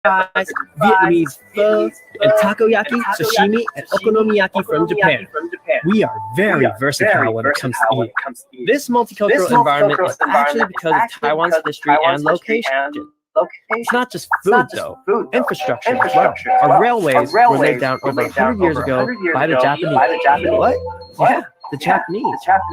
fries, Vietnamese pho, and takoyaki, sashimi, and okonomiyaki from Japan. We are very versatile when it comes to eating. This multicultural environment is actually because of Taiwan's history and location. It's not just food, though. Infrastructure as well. Our railways were laid down over 100 years ago by the Japanese. What? Yeah, the Japanese.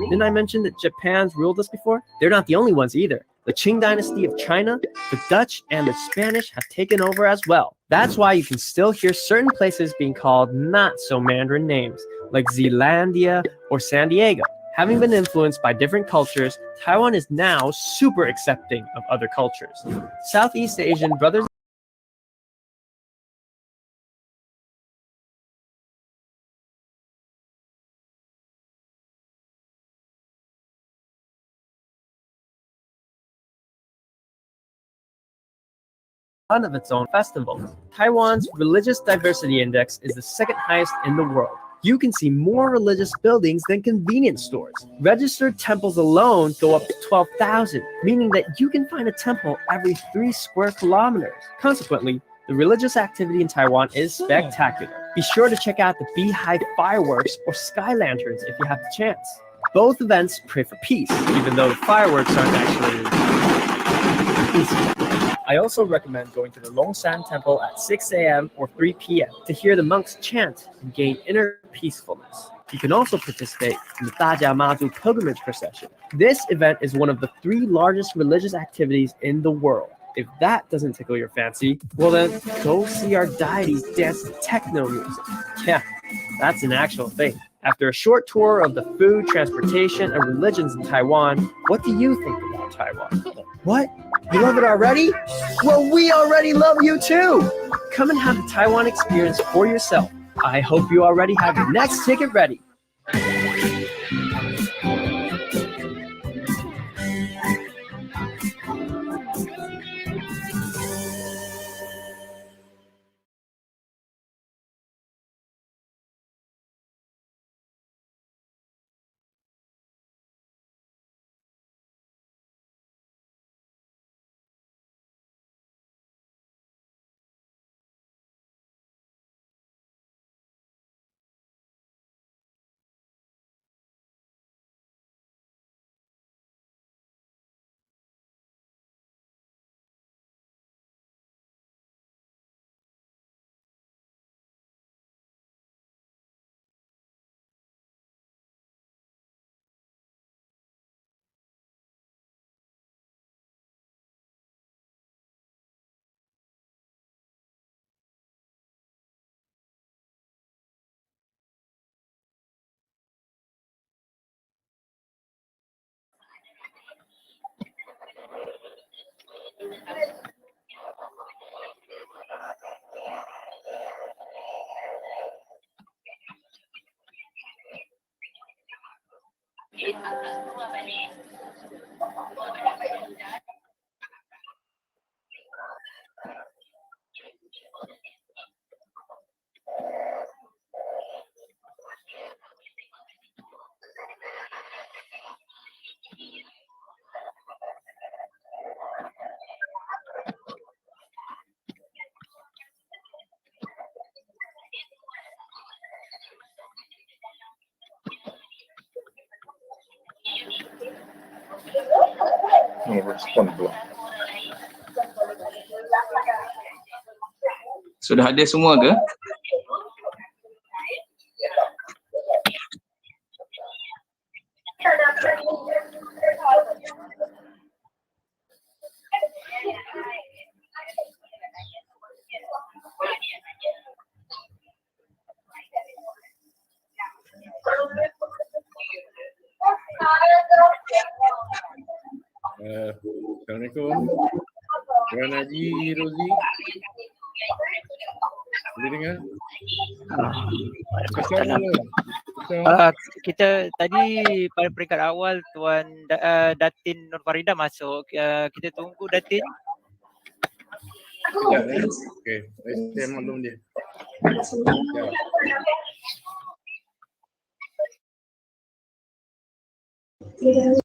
Didn't I mention that Japan's ruled us before? They're not the only ones either. The Qing dynasty of China, the Dutch, and the Spanish have taken over as well. That's why you can still hear certain places being called not-so-Mandarin names, like Zealandia or San Diego. Having been influenced by different cultures, Taiwan is now super accepting of other cultures. Southeast Asian brothers of its own festivals. Taiwan's religious diversity index is the second highest in the world. You can see more religious buildings than convenience stores. Registered temples alone go up to 12,000, meaning that you can find a temple every 3 square kilometers. Consequently, the religious activity in Taiwan is spectacular. Be sure to check out the Beehive fireworks or sky lanterns if you have the chance. Both events pray for peace, even though the fireworks aren't actually peaceful. I also recommend going to the Longshan Temple at 6 a.m. or 3 p.m. to hear the monks chant and gain inner peacefulness. You can also participate in the Dajia pilgrimage procession. This event is one of the 3 largest religious activities in the world. If that doesn't tickle your fancy, well then, go see our deities dance to techno music. Yeah, that's an actual thing. After a short tour of the food, transportation, and religions in Taiwan, what do you think about Taiwan? What? You love it already? Well, we already love you too! Come and have the Taiwan experience for yourself. I hope you already have your next ticket ready. Respon pula. Sudah ada semua ke? Assalamualaikum. Tuan Haji Rozi. Boleh dengar? Kita tadi pada peringkat awal Tuan Datin Nur Farida masuk. Kita tunggu Datin. Ya, okey. Saya maklum dia. Ya.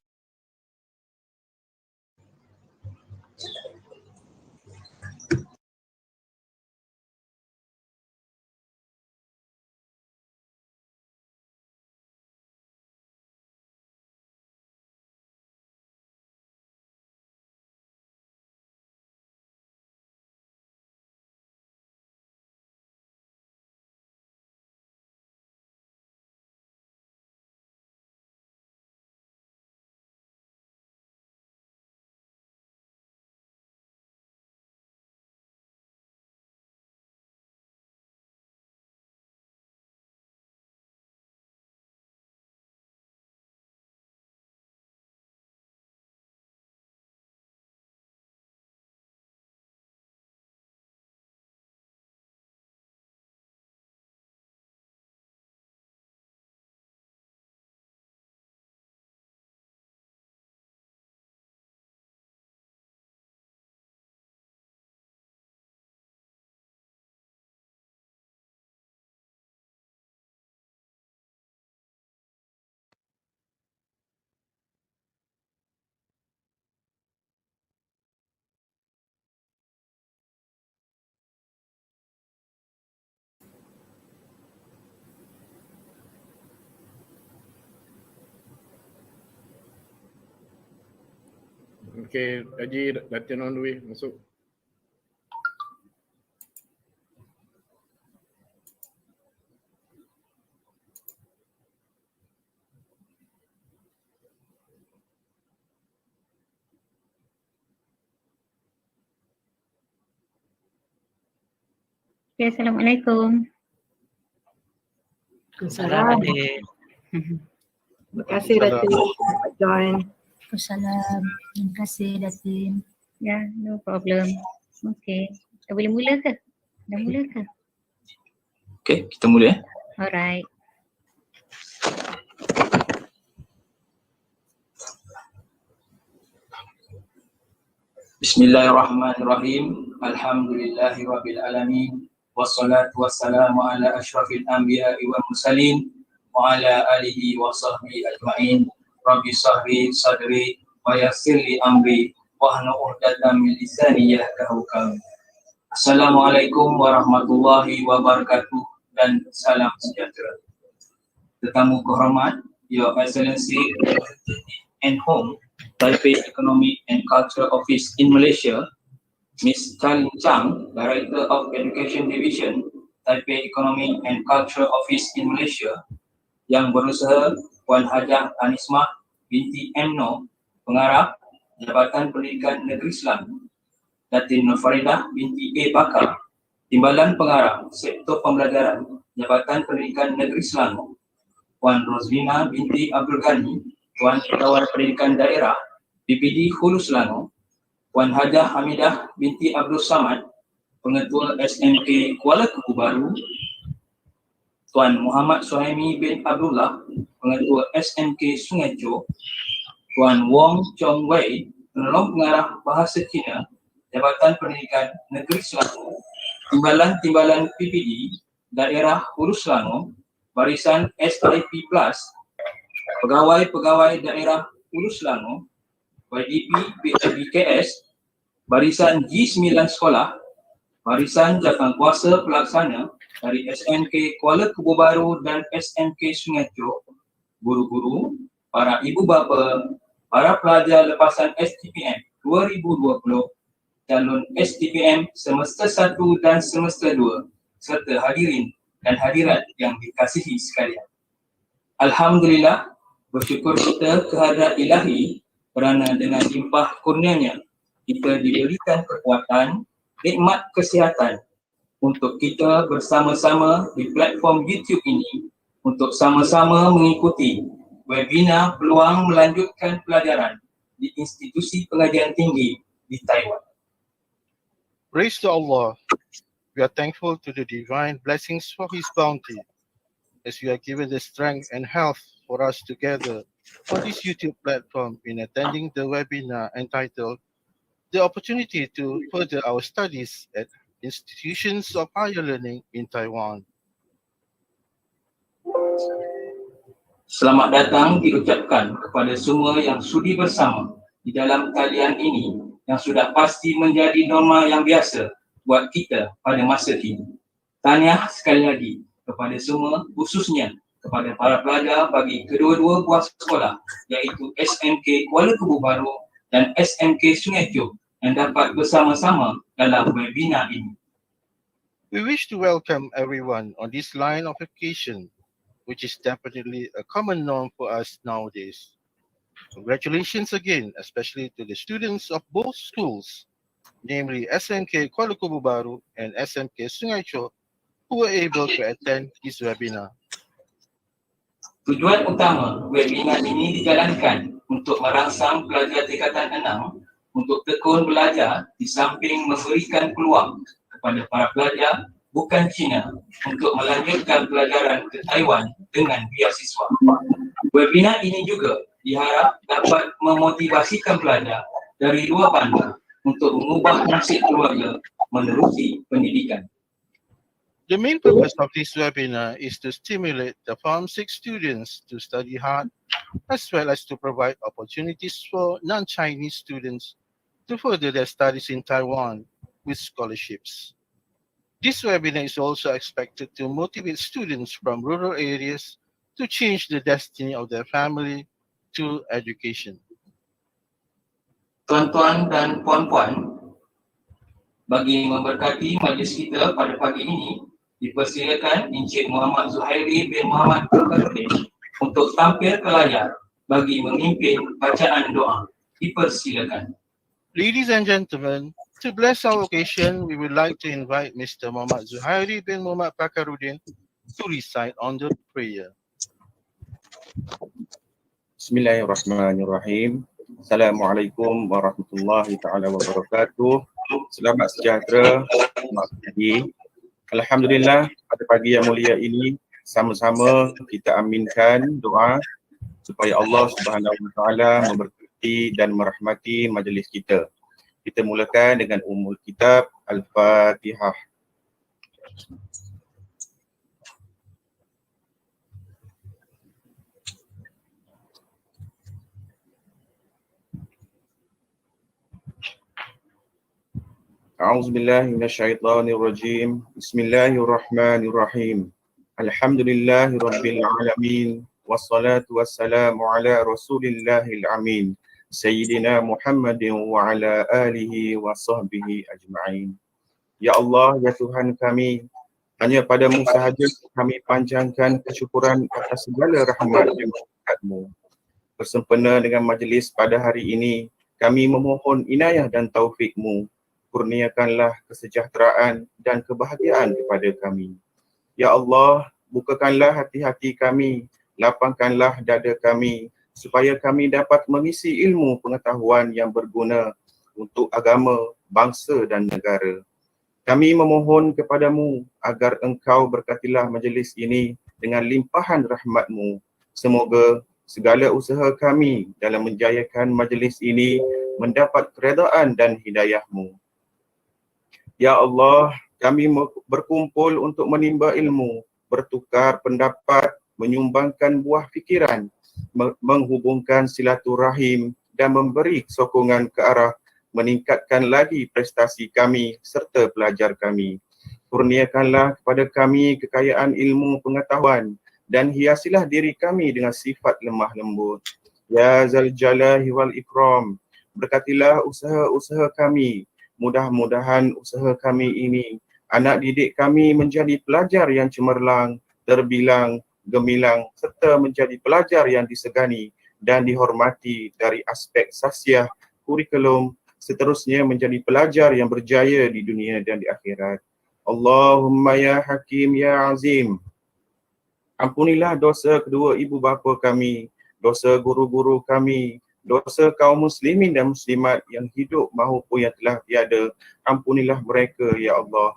Okay, Haji latihan on the way. Masuk. Okay, Assalamualaikum. Salam Datin. Terima kasih Datin dapat join. Waalaikumsalam. Terima kasih Datin. Ya, no problem. Okay. Dah boleh mula ke? Dah mula ke? Okay, kita mula. Alright. Bismillahirrahmanirrahim. Alhamdulillahirabbil alamin. Wassalatu wassalamu ala asyrafil anbiya'i wal mursalin wa ala alihi wa sahbihi ajma'in. Rabbi sahri sadri wa yassir li amri wahlul 'uqdatam min lisani yafqahu qawli. Assalamualaikum warahmatullahi wabarakatuh dan salam sejahtera. Tetamu kehormat, Your Excellency and Home Taipei Economic and Cultural Office in Malaysia, Ms. Chan Chang, Director of Education Division, Taipei Economic and Cultural Office in Malaysia, yang berusaha Puan Hajah Anismah binti Mno, Pengarah Jabatan Pendidikan Negeri Selangor, Datin Nurfaridah binti A. Bakar, Timbalan Pengarah Sektor Pembelajaran Jabatan Pendidikan Negeri Selangor, Puan Rozlina binti Abdul Ghani, Tuan Ketawan Pendidikan Daerah PPD HULU Selangor, Puan Hajah Hamidah binti Abdul Samad, Pengetua SMK Kuala Kubu Baru, Tuan Muhammad Suhaimi bin Abdullah, Pengetua SMK Sungai Chou, Tuan Wong Chong Wei, Penolong Pengarah Bahasa Cina, Jabatan Pendidikan Negeri Selangor, Timbalan-timbalan PPD Daerah HULU Selangor, Barisan SIP Plus, Pegawai-pegawai Daerah HULU Selangor, YDP BKS, Barisan G9 Sekolah, Barisan Jawatankuasa Pelaksana dari SMK Kuala Kubu Baru dan SMK Sungai Chou, guru-guru, para ibu bapa, para pelajar lepasan STPM 2020, calon STPM semester 1 dan semester 2, serta hadirin dan hadirat yang dikasihi sekalian. Alhamdulillah, bersyukur kita kehadrat Ilahi kerana dengan limpah kurnianya kita diberikan kekuatan, nikmat kesihatan untuk kita bersama-sama di platform YouTube ini untuk sama-sama mengikuti webinar Peluang Melanjutkan Pelajaran di Institusi Pengajian Tinggi di Taiwan. Praise to Allah. We are thankful to the divine blessings for His bounty as we are given the strength and health for us together on this YouTube platform in attending the webinar entitled The Opportunity to Further Our Studies at Institutions of Higher Learning in Taiwan. Selamat datang diucapkan kepada semua yang sudi bersama di dalam talian ini yang sudah pasti menjadi norma yang biasa buat kita pada masa kini. Tahniah sekali lagi kepada semua, khususnya kepada para pelajar bagi kedua-dua buah sekolah iaitu SMK Kuala Kubu Baru dan SMK Sungai Chou yang dapat bersama-sama dalam webinar ini. We wish to welcome everyone on this line of education, which is definitely a common norm for us nowadays. Congratulations again, especially to the students of both schools, namely SMK Kuala Kubu Baru and SMK Sungai Chou, who were able to attend this webinar. Tujuan utama webinar ini dijalankan untuk merangsang pelajar tingkatan 6 untuk tekun belajar di samping memberikan peluang kepada para pelajar bukan Cina untuk melanjutkan pelajaran ke Taiwan dengan beasiswa. Webinar ini juga diharap dapat memotivasikan pelajar dari luar bandar untuk mengubah nasib keluarga menerusi pendidikan. The main purpose of this webinar is to stimulate the Form 6 students to study hard, as well as to provide opportunities for non-Chinese students to further their studies in Taiwan with scholarships. This webinar is also expected to motivate students from rural areas to change the destiny of their family to education. Tuan-tuan dan puan-puan, bagi memberkati majlis kita pada pagi ini, dipersilakan Encik Muhammad Zuhairi bin Muhammad Fakhruddin untuk tampil ke layar bagi memimpin bacaan doa. Dipersilakan. Ladies and gentlemen, to bless our occasion, we would like to invite Mr. Muhammad Zuhairi bin Muhammad Fakhruddin to recite on the prayer. Bismillahirrahmanirrahim. Assalamualaikum warahmatullahi taala wabarakatuh. Selamat sejahtera, selamat pagi. Alhamdulillah, pada pagi yang mulia ini sama-sama kita aminkan doa supaya Allah Subhanahu wa taala memberkati dan merahmati majlis kita. Kita mulakan dengan ummul kitab Al-Fatihah. A'udzubillahi minasyaitonirrajim. Bismillahirrahmanirrahim. Alhamdulillahirabbil alamin. Wassalatu wassalamu ala Rasulillahil amin. Sayyidina Muhammadin wa ala alihi wa sahbihi ajma'in. Ya Allah, ya Tuhan kami, hanya padamu sahaja kami panjangkan kesyukuran atas segala rahmat dan berkat-Mu. Bersempena dengan majlis pada hari ini, kami memohon inayah dan taufik-Mu. Kurniakanlah kesejahteraan dan kebahagiaan kepada kami. Ya Allah, bukakanlah hati-hati kami, lapangkanlah dada kami, supaya kami dapat mengisi ilmu pengetahuan yang berguna untuk agama, bangsa dan negara. Kami memohon kepadamu agar Engkau berkatilah majlis ini dengan limpahan rahmat-Mu. Semoga segala usaha kami dalam menjayakan majlis ini mendapat keredaan dan hidayah-Mu. Ya Allah, kami berkumpul untuk menimba ilmu, bertukar pendapat, menyumbangkan buah fikiran, menghubungkan silaturahim dan memberi sokongan ke arah meningkatkan lagi prestasi kami serta pelajar kami. Kurniakanlah kepada kami kekayaan ilmu pengetahuan dan hiasilah diri kami dengan sifat lemah lembut. Ya Zal Jalali wal Ikram, berkatilah usaha-usaha kami. Mudah-mudahan usaha kami ini, anak didik kami menjadi pelajar yang cemerlang, terbilang, gemilang serta menjadi pelajar yang disegani dan dihormati dari aspek sasiah, kurikulum, seterusnya menjadi pelajar yang berjaya di dunia dan di akhirat. Allahumma ya Hakim ya Azim. Ampunilah dosa kedua ibu bapa kami, dosa guru-guru kami, dosa kaum muslimin dan muslimat yang hidup maupun yang telah tiada. Ampunilah mereka ya Allah.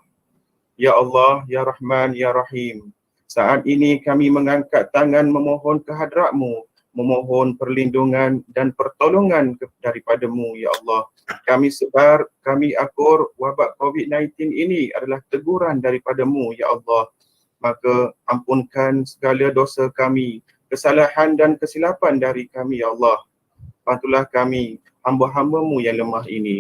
Ya Allah, ya Rahman, ya Rahim. Saat ini kami mengangkat tangan memohon kehadrat-Mu, memohon perlindungan dan pertolongan daripada-Mu ya Allah. Kami sebar, kami akur wabak COVID-19 ini adalah teguran daripada-Mu ya Allah. Maka ampunkan segala dosa kami, kesalahan dan kesilapan dari kami ya Allah. Bantulah kami, hamba-hamba-Mu yang lemah ini.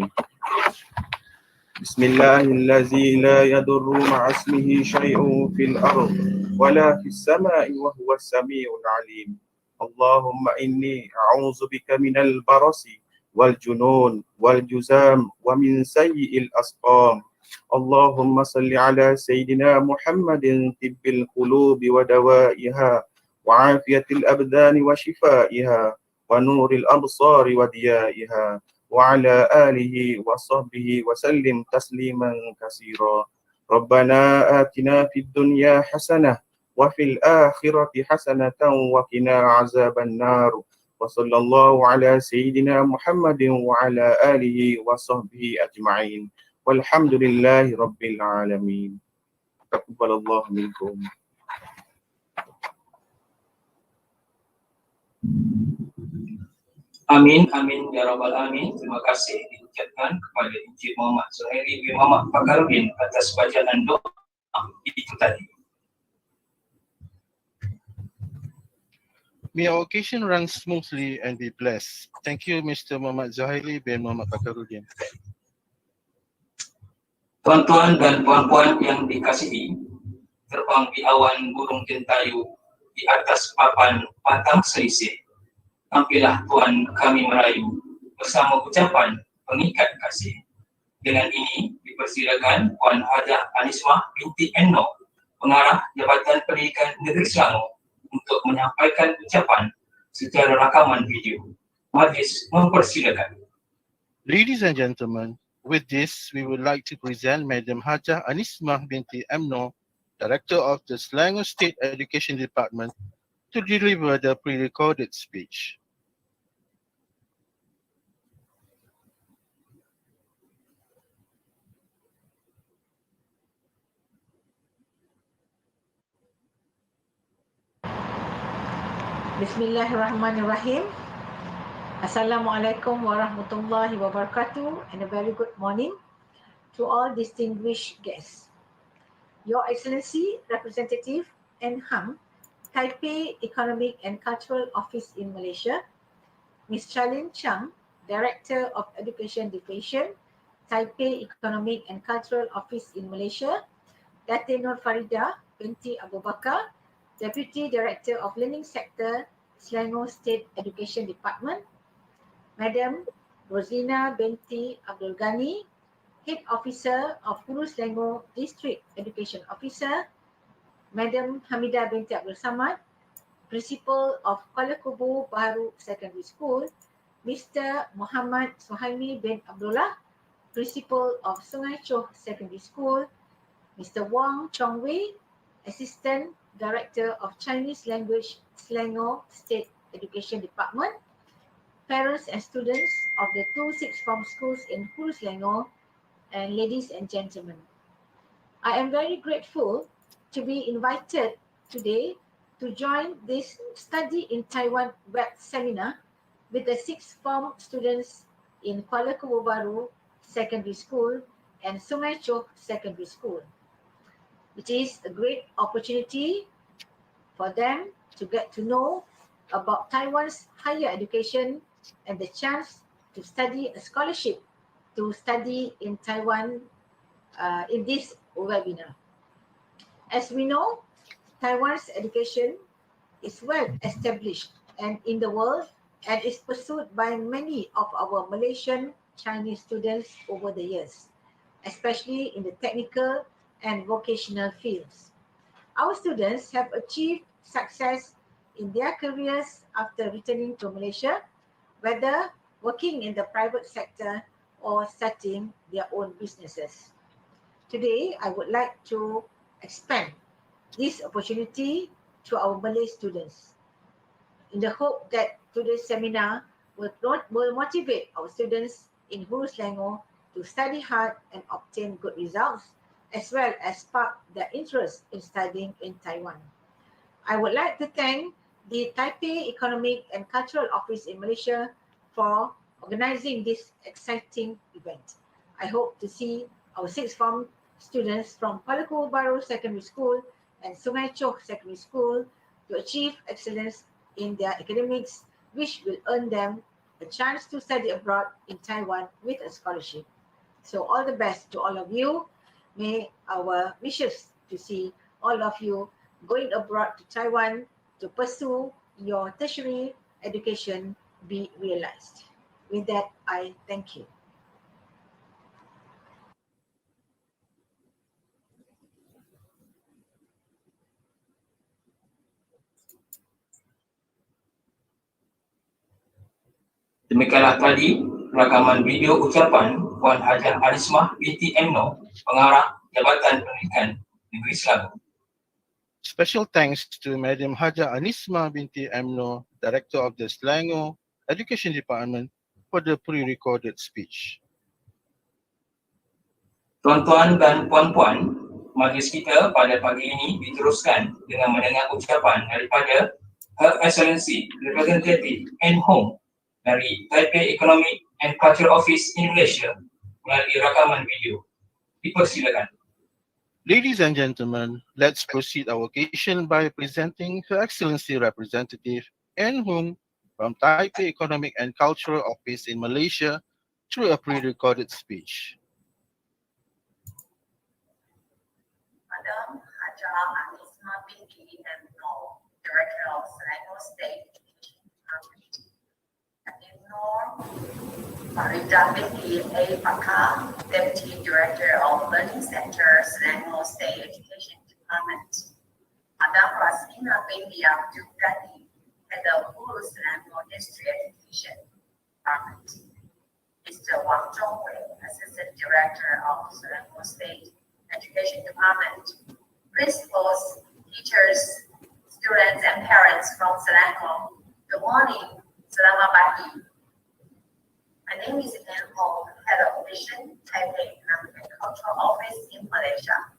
Bismillahirrahmanirrahim. La yadurru ma'asmihi syai'un fil ardh wala fis sama'i wa huwas sami'ul 'alim. Allahumma inni a'udzubika minal barasi wal junun wal juzam wa min sayyi'il asqam. Allahumma salli ala sayyidina Muhammadin tibbil qulubi wa dawaiha wa afiyatil abdani wa shifaiha wa nuril absari wa diyaiha wa ala alihi wa sahbihi wa sallim tasliman katsira. Rabbana atina fid dunya hasanah wa fil akhirati hasanatan wa qina azaban nar. Wa sallallahu ala sayyidina Muhammadin wa ala alihi wa sahbihi ajma'in. Walhamdulillahi rabbil alamin. Taqabbalallahu minkum. Amin, amin, ya rabbal alamin. Terima kasih diucapkan kepada Encik Muhammad Zuhairi bin Muhammad Fakhruddin atas bacaan doa itu tadi. May our occasion run smoothly and be blessed. Thank you, Mr. Muhammad Zuhairi bin Muhammad Fakhruddin. Tuan-tuan dan puan-puan yang dikasihi, terbang di awan burung jentayu di atas papan patang selisih. Tampillah Tuhan kami merayu, bersama ucapan pengikat kasih. Dengan ini, dipersilakan Puan Hajah Anismah binti Enno, Pengarah Jabatan Pendidikan Negeri Selangor, untuk menyampaikan ucapan secara rakaman video. Majlis mempersilakan. Ladies and gentlemen, with this, we would like to present Madam Hajah Anismah binti Amno, Director of the Selangor State Education Department, to deliver the pre-recorded speech. Bismillahirrahmanirrahim. Assalamualaikum warahmatullahi wabarakatuh, and a very good morning to all distinguished guests. Your Excellency Representative ENAM, Taipei Economic and Cultural Office in Malaysia, Ms. Charlene Chang, Director of Education Division, Taipei Economic and Cultural Office in Malaysia, Datin Nur Farida binti Abu Bakar, Deputy Director of Learning Sector, Selangor State Education Department, Madam Rosina binti Abdul Ghani, Head Officer of HULU Selangor District Education Officer, Madam Hamidah binti Abdul Samad, Principal of Kuala Kubu Baharu Secondary School, Mr. Muhammad Suhaimi bin Abdullah, Principal of Sungai Choh Secondary School, Mr. Wang Chongwei, Assistant Director of Chinese Language, Selangor State Education Department, parents and students of the two sixth form schools in HULU Selangor, and ladies and gentlemen. I am very grateful to be invited today to join this Study in Taiwan web seminar with the sixth form students in Kuala Kubu Baru Secondary School and Sungai Choh Secondary School. It is a great opportunity for them to get to know about Taiwan's higher education and the chance to study a scholarship to study in Taiwan in this webinar. As we know, Taiwan's education is well established and in the world and is pursued by many of our Malaysian Chinese students over the years, especially in the technical and vocational fields. Our students have achieved success in their careers after returning to Malaysia, whether working in the private sector or starting their own businesses. Today, I would like to expand this opportunity to our Malay students in the hope that today's seminar will motivate our students in HULU Selangor to study hard and obtain good results, as well as spark their interest in studying in Taiwan. I would like to thank the Taipei Economic and Cultural Office in Malaysia for organizing this exciting event. I hope to see our sixth form students from Kuala Kubu Baru Secondary School and Sungai Choh Secondary School to achieve excellence in their academics, which will earn them a chance to study abroad in Taiwan with a scholarship. So all the best to all of you. May our wishes to see all of you going abroad to Taiwan to pursue your tertiary education be realized. With that, I thank you. Demikianlah tadi rakaman video ucapan Puan Hajah Anismah binti Amno, Pengarah Jabatan Pendidikan Negeri Selangor. Special thanks to Madam Hajah Anismah binti Amno, Director of the Selangor Education Department, for the pre-recorded speech. Tuan-tuan dan puan-puan, majlis kita pada pagi ini diteruskan dengan mendengar ucapan daripada Her Excellency Representative N. Hong dari Taipei Economic and Cultural Office in Malaysia melalui rakaman video. Dipersilakan. Ladies and gentlemen, let's proceed our occasion by presenting Her Excellency Representative N. Hong from Taipei Economic and Cultural Office in Malaysia through a pre-recorded speech. Madam Hajah Anismah binti Amno, Director of Selangor State Education Department, Farida Binti A. Pakar, Deputy Director of Learning Center, Selangor State Education Department. Madam Rasmina Binti Abdul Ghani, Head of HULU Selangor District Education Department. Mr. Wang Zhongwei, Assistant Director of Selangor State Education Department. Principals, teachers, students, and parents from Selangor. Good morning. Selamat pagi. My name is Anne Hong, Head of Mission, Taipei Economic and Cultural Office in Malaysia.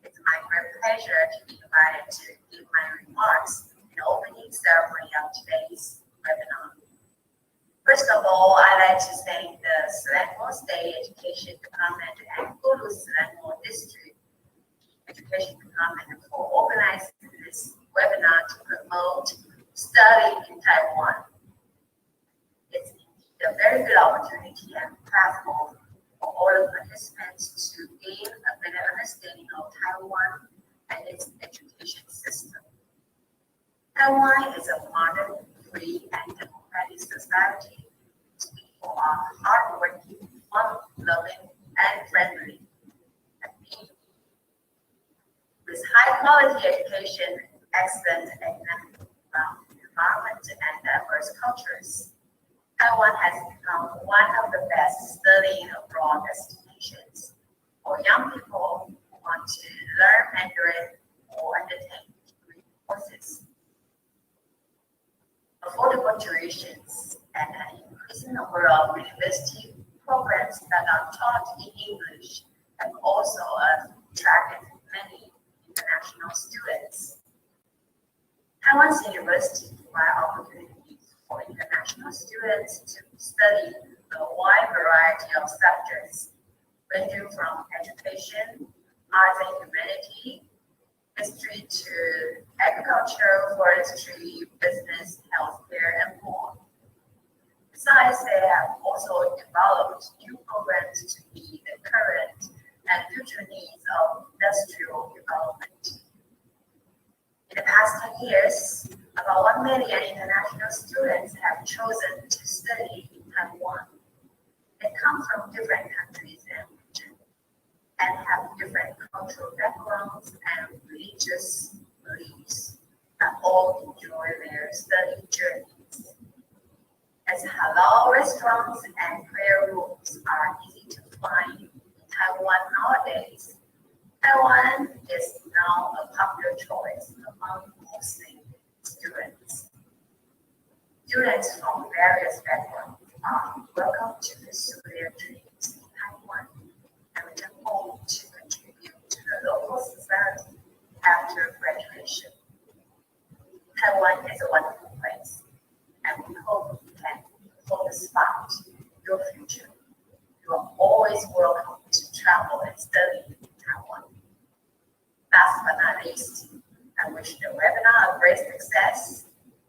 It's my great pleasure to be invited to give my remarks in the opening ceremony of today's webinar. First of all, I'd like to thank the Selangor State Education Department and HULU Selangor District Education Department for organizing this webinar to promote study in Taiwan. It's a very good opportunity and platform for all the participants to gain a better understanding of Taiwan and its education system. Taiwan is a modern, free, and democratic society. Its people are hardworking, fun-loving, and friendly. With high-quality education, excellent economic environment, and diverse cultures, Taiwan has become one of the best studying abroad destinations for young people who want to learn Mandarin or undertake degree courses. Affordable tuitions and an increasing number of university programs that are taught in English have also attracted many international students. Taiwan's university provide opportunities for international students to study a wide variety of subjects, ranging from education, arts and humanity, history to agriculture, forestry, business, healthcare, and more. Besides, they have also developed new programs to meet the current and future needs of industrial development. In the past 10 years, about 1 million international students have chosen to study in Taiwan. They come from different countries and regions and have different cultural backgrounds and religious beliefs that all enjoy their study journeys. As halal restaurants and prayer rooms are easy to find in Taiwan nowadays, Taiwan is now a popular choice among Muslim students. Students from various backgrounds are welcome to pursue their dreams in Taiwan and return home to contribute to the local society after graduation. Taiwan is a wonderful place, and we hope you can hold a spot in your future. You are always welcome to travel and study in Taiwan. Last but not least, I wish the webinar a great success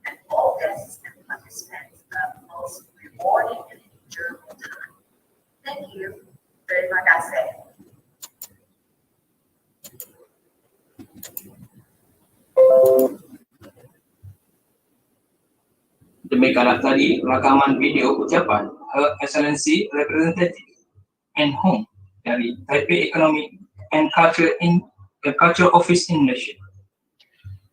and all guests and participants a most rewarding and enjoyable time. Thank you. Terima kasih. Demikianlah tadi rakaman video ucapan Her Excellency Representative and Home dari Taipei Economic and Culture Office in Malaysia.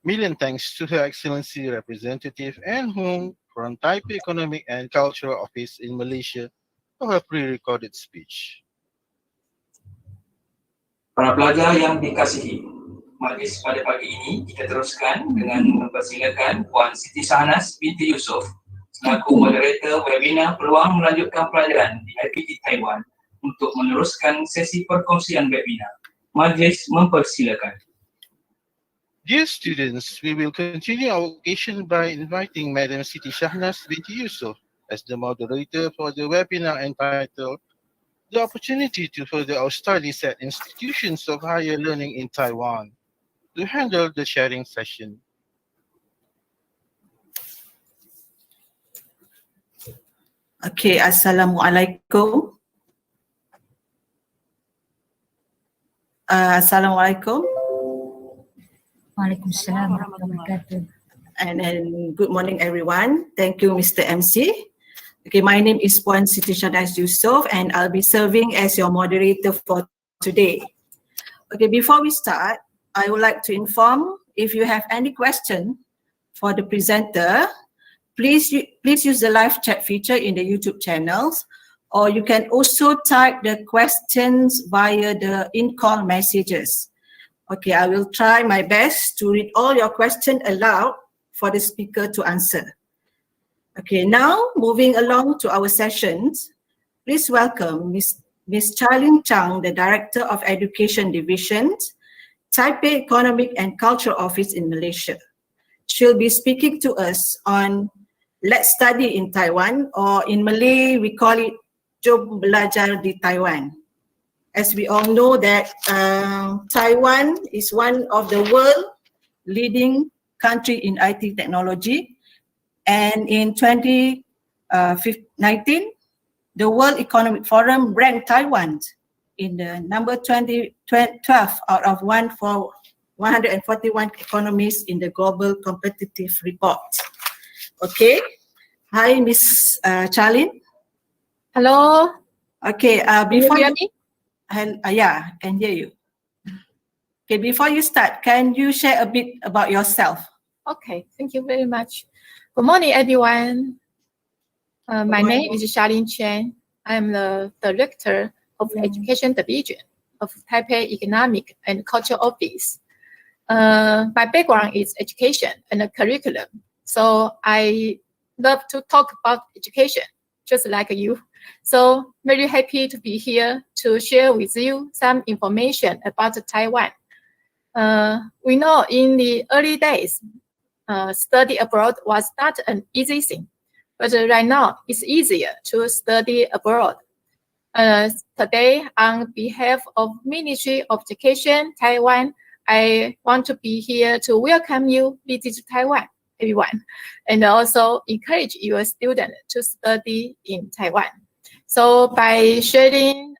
Million thanks to Her Excellency Representative Anne Hung from Taipei Economic and Cultural Office in Malaysia for her pre-recorded speech. Para pelajar yang dikasihi, majlis pada pagi ini kita teruskan dengan mempersilakan Puan Siti Shahnas binti Yusof selaku moderator webinar Peluang Melanjutkan Pelajaran di IPT Taiwan untuk meneruskan sesi perkongsian webinar. Majlis mempersilakan. Dear students, we will continue our occasion by inviting Madam Siti Shahnas binti Yusof as the moderator for the webinar entitled The Opportunity to Further Our Studies at Institutions of Higher Learning in Taiwan to handle the sharing session. Okay, Assalamualaikum. Assalamualaikum. Waalaikumsalam warahmatullahi wabarakatuh. And good morning, everyone. Thank you, Mr. MC. Okay, my name is Puan Siti Shahnaz Yusof and I'll be serving as your moderator for today. Okay, before we start, I would like to inform if you have any question for the presenter, please use the live chat feature in the YouTube channels, or you can also type the questions via the in-call messages. Okay, I will try my best to read all your questions aloud for the speaker to answer. Okay, now moving along to our sessions, please welcome Ms. Charlene Chang, the Director of Education Division, Taipei Economic and Cultural Office in Malaysia. She'll be speaking to us on Let's Study in Taiwan, or in Malay we call it Jom Belajar di Taiwan. As we all know that Taiwan is one of the world leading country in IT technology, and in 2019, the World Economic Forum ranked Taiwan in the number 12 out of 141 economies in the Global Competitive Report. Okay. Hi, Miss Charlene. Hello. Okay. Before you hear me? Yeah, I can hear you. Okay. Before you start, can you share a bit about yourself? Okay. Thank you very much. Good morning, everyone. My name is Charlene Chen. I am the Director of Education Division of Taipei Economic and Cultural Office. My background is education and curriculum. So I love to talk about education, just like you. So very happy to be here to share with you some information about Taiwan. We know in the early days, study abroad was not an easy thing, but right now it's easier to study abroad. Today, on behalf of Ministry of Education Taiwan, I want to be here to welcome you visit Taiwan, everyone, and also encourage your students to study in Taiwan. So by sharing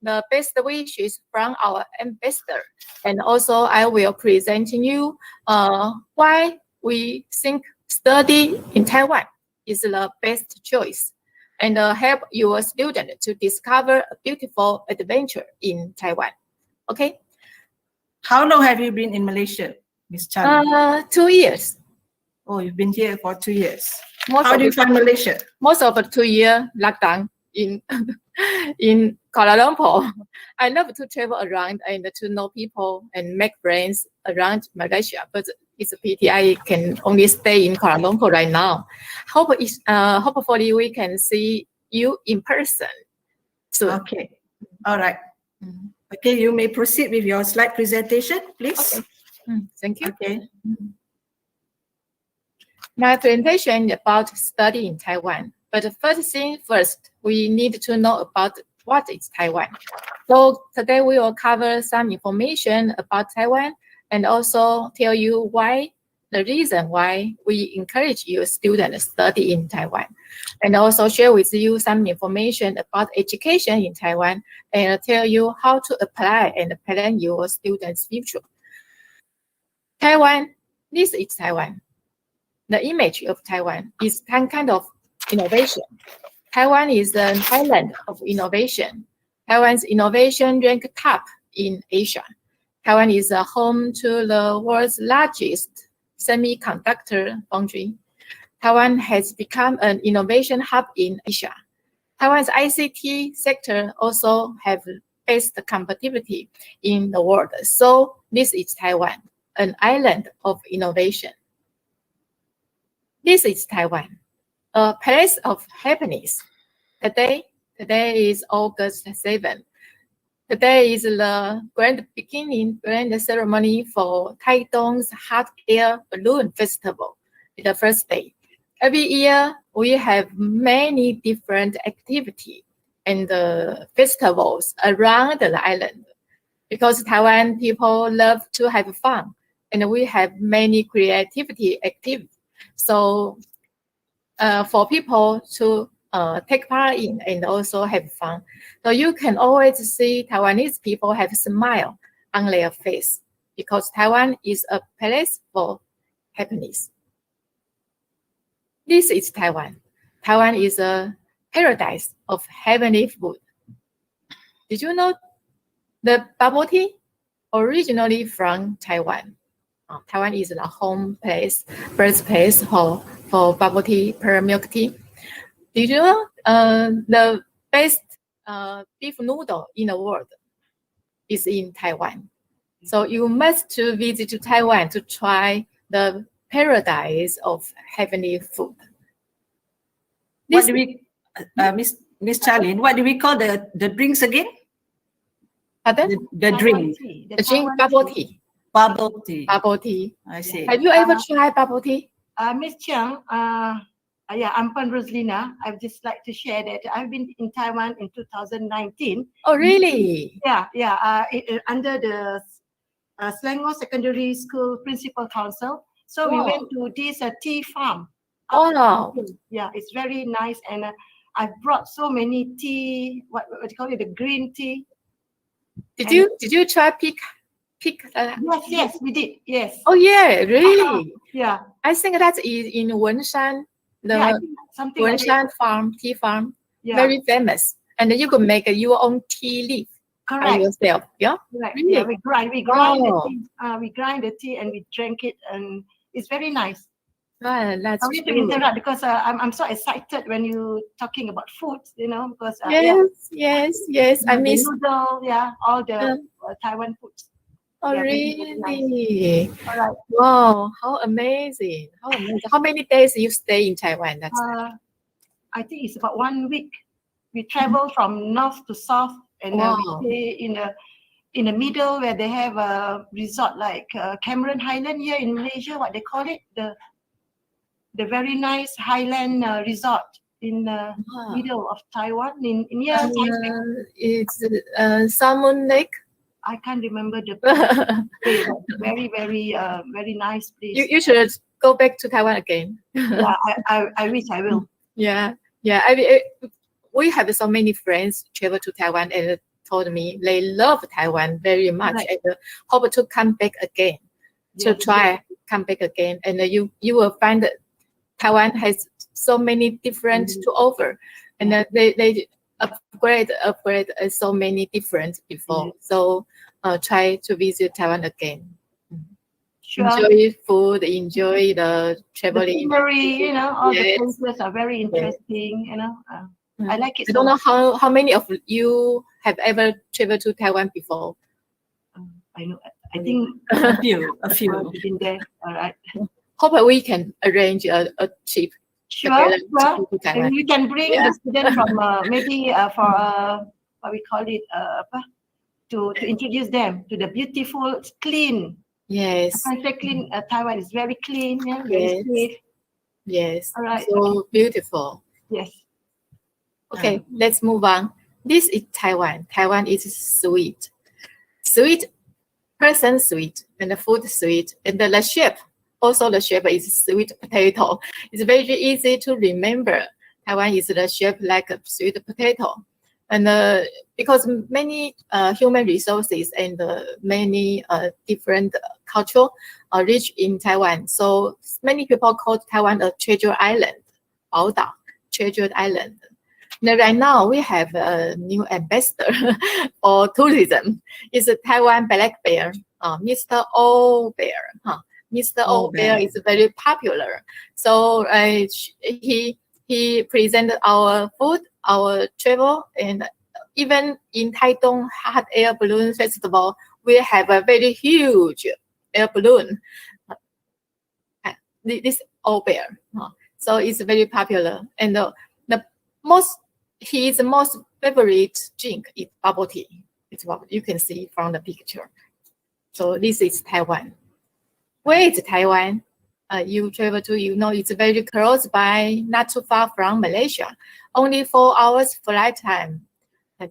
the best wishes from our ambassador, and also I will present you why we think study in Taiwan is the best choice, and help your student to discover a beautiful adventure in Taiwan. Okay. How long have you been in Malaysia, Ms. Charlene? 2 years. Oh, you've been here for 2 years. How do you find Malaysia? Most of the 2 year lockdown in in Kuala Lumpur. I love to travel around and to know people and make friends around Malaysia, but it's a pity I can only stay in Kuala Lumpur right now. Hopefully we can see you in person soon. Okay. All right. Okay, you may proceed with your slide presentation, please. Okay. Thank you. Okay. My presentation is about study in Taiwan. But first thing first, we need to know about what is Taiwan. So today we will cover some information about Taiwan and also tell you why, the reason why we encourage your students to study in Taiwan. And also share with you some information about education in Taiwan and tell you how to apply and plan your students' future. Taiwan, this is Taiwan. The image of Taiwan is kind of innovation. Taiwan is an island of innovation. Taiwan's innovation ranks top in Asia. Taiwan is a home to the world's largest semiconductor foundry. Taiwan has become an innovation hub in Asia. Taiwan's ICT sector also have best competitivity in the world. So this is Taiwan, an island of innovation. This is Taiwan, a place of happiness. Today is August 7th. Today is the grand ceremony for Taidong's Hot Air Balloon Festival, the first day. Every year, we have many different activities and festivals around the island because Taiwan people love to have fun and we have many creativity activities. So for people to take part in and also have fun. So you can always see Taiwanese people have a smile on their face because Taiwan is a place for happiness. This is Taiwan. Taiwan is a paradise of heavenly food. Did you know the bubble tea originally from Taiwan? Taiwan is the home place, birthplace for bubble tea, pearl milk tea. Did you know the best beef noodle in the world is in Taiwan? So you must to visit to Taiwan to try the paradise of heavenly food. What do we, Miss Charlene, what do we call the drinks again? The drink. The drink bubble tea. Bubble tea. Bubble tea. I see. Have you ever tried bubble tea? Miss Chiang, yeah, I'm from Rosalina. I'd just like to share that I've been in Taiwan in 2019. Oh, really? Yeah. Under the Selangor Secondary School Principal Council. So we went to this tea farm. Oh, no. Yeah, it's very nice. And I brought so many tea, what do you call it, the green tea. Did you try pick? Yes, we did. Yes. Oh yeah, really? Yeah. I think that is in Wenshan, the Wenshan farm, tea farm, very famous. And you could make your own tea leaf by yourself. Yeah. Right. Really? Yeah, we grind the tea. We grind the tea and we drank it, and it's very nice. Well, that's I need to interrupt because I'm so excited when you talking about food, you know, because yes. I miss noodle, all the Taiwan foods. Oh, really? Nice. All right. Wow, how amazing. How many days you stay in Taiwan? I think it's about 1 week. We travel from north to south, and we stay in the middle where they have a resort like Cameron Highland here in Malaysia, what they call it, the very nice Highland resort in the middle of Taiwan, in near Taipei. It's Salmon Lake. I can't remember the place. Very nice place. You should go back to Taiwan again. Yeah, I wish I will. Yeah. We have so many friends travel to Taiwan and told me they love Taiwan very much and hope to come back again. Come back again, and you will find that Taiwan has so many different to offer, and they upgrade so many different before. So try to visit Taiwan again. Sure. Enjoy food, enjoy the traveling. The scenery, you know, all the places are very interesting, you know. I like it. I don't know how many of you have ever traveled to Taiwan before. I know. I think a few. Been there. All right. Hope we can arrange a trip. Sure. And you can bring the student from maybe for what we call it to introduce them to the beautiful, clean. Yes. I say clean. Taiwan is very clean. Yeah, very safe. Yes. All right. So beautiful. Yes. Okay, let's move on. This is Taiwan. Taiwan is sweet. Sweet, person sweet, and the food sweet, and the shape. Also, the shape is sweet potato. It's very easy to remember. Taiwan is the shape like a sweet potato. And because many human resources and many different culture are rich in Taiwan, so many people call Taiwan a treasure island, 宝岛, treasured island. Now, right now, we have a new ambassador for tourism. It's a Taiwan black bear, Mr. O Bear. Mr. O Bear is very popular. So he presented our food, our travel, and even in Taitung Hot Air Balloon Festival, we have a very huge air balloon. This O Bear. So it's very popular. And his most favorite drink is bubble tea. It's what you can see from the picture. So this is Taiwan. Where is Taiwan? You travel to, you know, it's very close by, not too far from Malaysia. Only 4 hours flight time.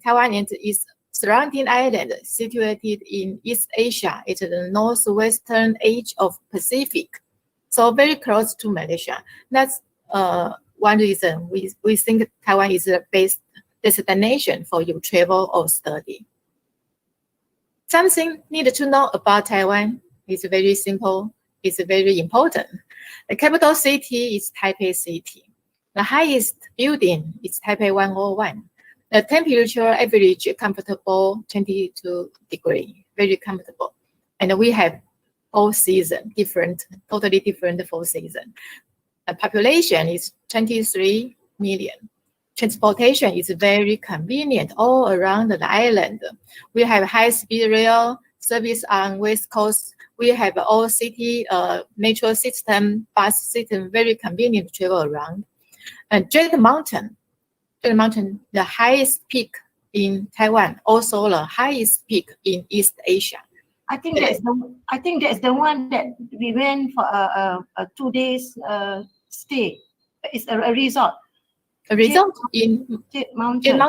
Taiwan is surrounding island situated in East Asia. It's the northwestern edge of Pacific. So very close to Malaysia. That's one reason we think Taiwan is the best destination for you travel or study. Something needed to know about Taiwan is very simple. It's very important. The capital city is Taipei City. The highest building is Taipei 101. The temperature average comfortable 22 degrees, very comfortable. And we have all season, totally different fall season. The population is 23 million. Transportation is very convenient all around the island. We have high-speed rail service on West Coast. We have all city metro system, bus system, very convenient to travel around. And Jet Mountain, the highest peak in Taiwan, also the highest peak in East Asia. I think that's the one that we went for a 2 days stay. It's a resort. A resort in Jet Mountain.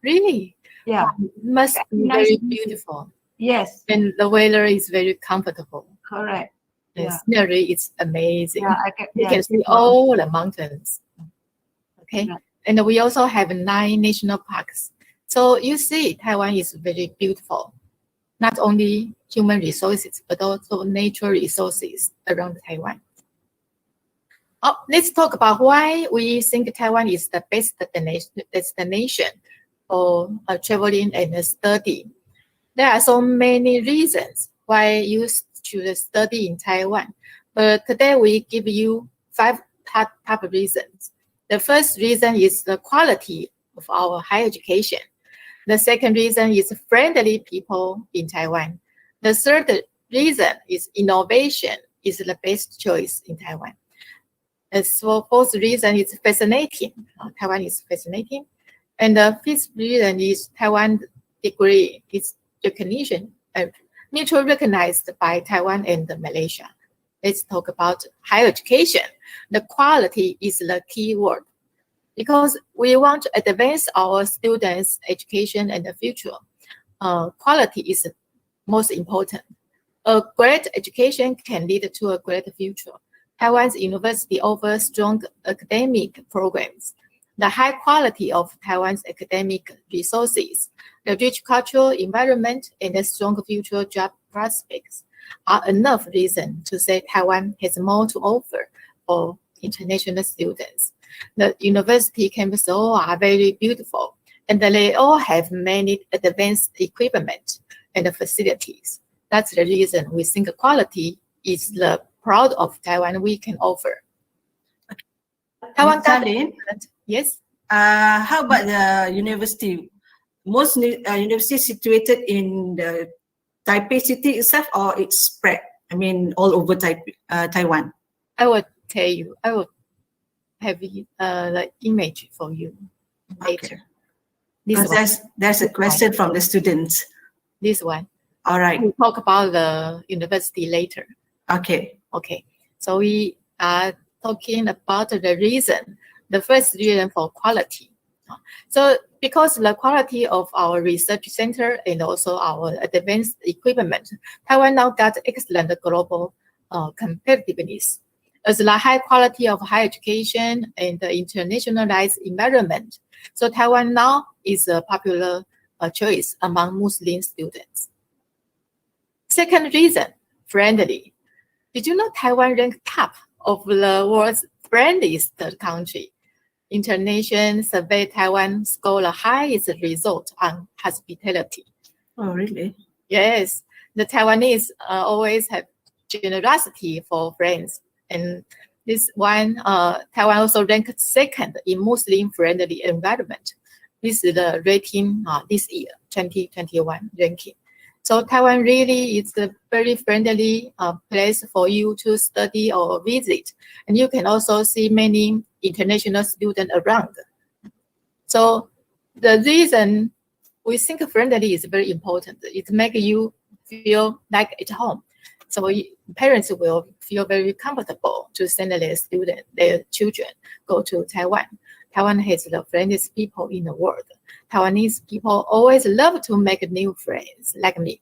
Really? Yeah. Must be very beautiful. Yes. And the weather is very comfortable. Correct. The Yeah. scenery is amazing. Yeah, you can see all the mountains. Okay. Yeah. And we also have 9 national parks. So you see, Taiwan is very beautiful. Not only human resources, but also natural resources around Taiwan. Oh, let's talk about why we think Taiwan is the best destination for traveling and study. There are so many reasons why you should study in Taiwan, but today we give you 5 top reasons. The first reason is the quality of our higher education. The second reason is friendly people in Taiwan. The third reason is innovation is the best choice in Taiwan. As for fourth reason is fascinating. Taiwan is fascinating. And the fifth reason is Taiwan degree is recognition, mutually recognized by Taiwan and Malaysia. Let's talk about higher education. The quality is the key word because we want to advance our students' education and the future. Quality is most important. A great education can lead to a great future. Taiwan's university offers strong academic programs. The high quality of Taiwan's academic resources, the rich cultural environment, and the strong future job prospects are enough reason to say Taiwan has more to offer for international students. The university campuses all are very beautiful, and they all have many advanced equipment and facilities. That's the reason we think quality is the proud of Taiwan we can offer. Taiwan government, yes. How about the university? Most universities situated in the Taipei city itself, or it's spread? I mean, all over Taiwan. I will tell you. I will have the image for you later. Okay. There's a question from the students. This one. All right. We'll talk about the university later. Okay. Okay. So we are talking about the reason. The first reason for quality. So because the quality of our research center and also our advanced equipment, Taiwan now got excellent global competitiveness. As the high quality of higher education and the internationalized environment, so Taiwan now is a popular choice among Muslim students. Second reason, friendly. Did you know Taiwan ranked top of the world's friendliest country? International survey Taiwan scored the highest result on hospitality. Oh, really? Yes. The Taiwanese always have generosity for friends. And this one, Taiwan also ranked second in Muslim-friendly environment. This is the rating this year, 2021 ranking. So Taiwan really is a very friendly place for you to study or visit. And you can also see many international students around. So the reason we think friendly is very important. It makes you feel like at home. So parents will feel very comfortable to send their children go to Taiwan. Taiwan has the friendliest people in the world. Taiwanese people always love to make new friends, like me.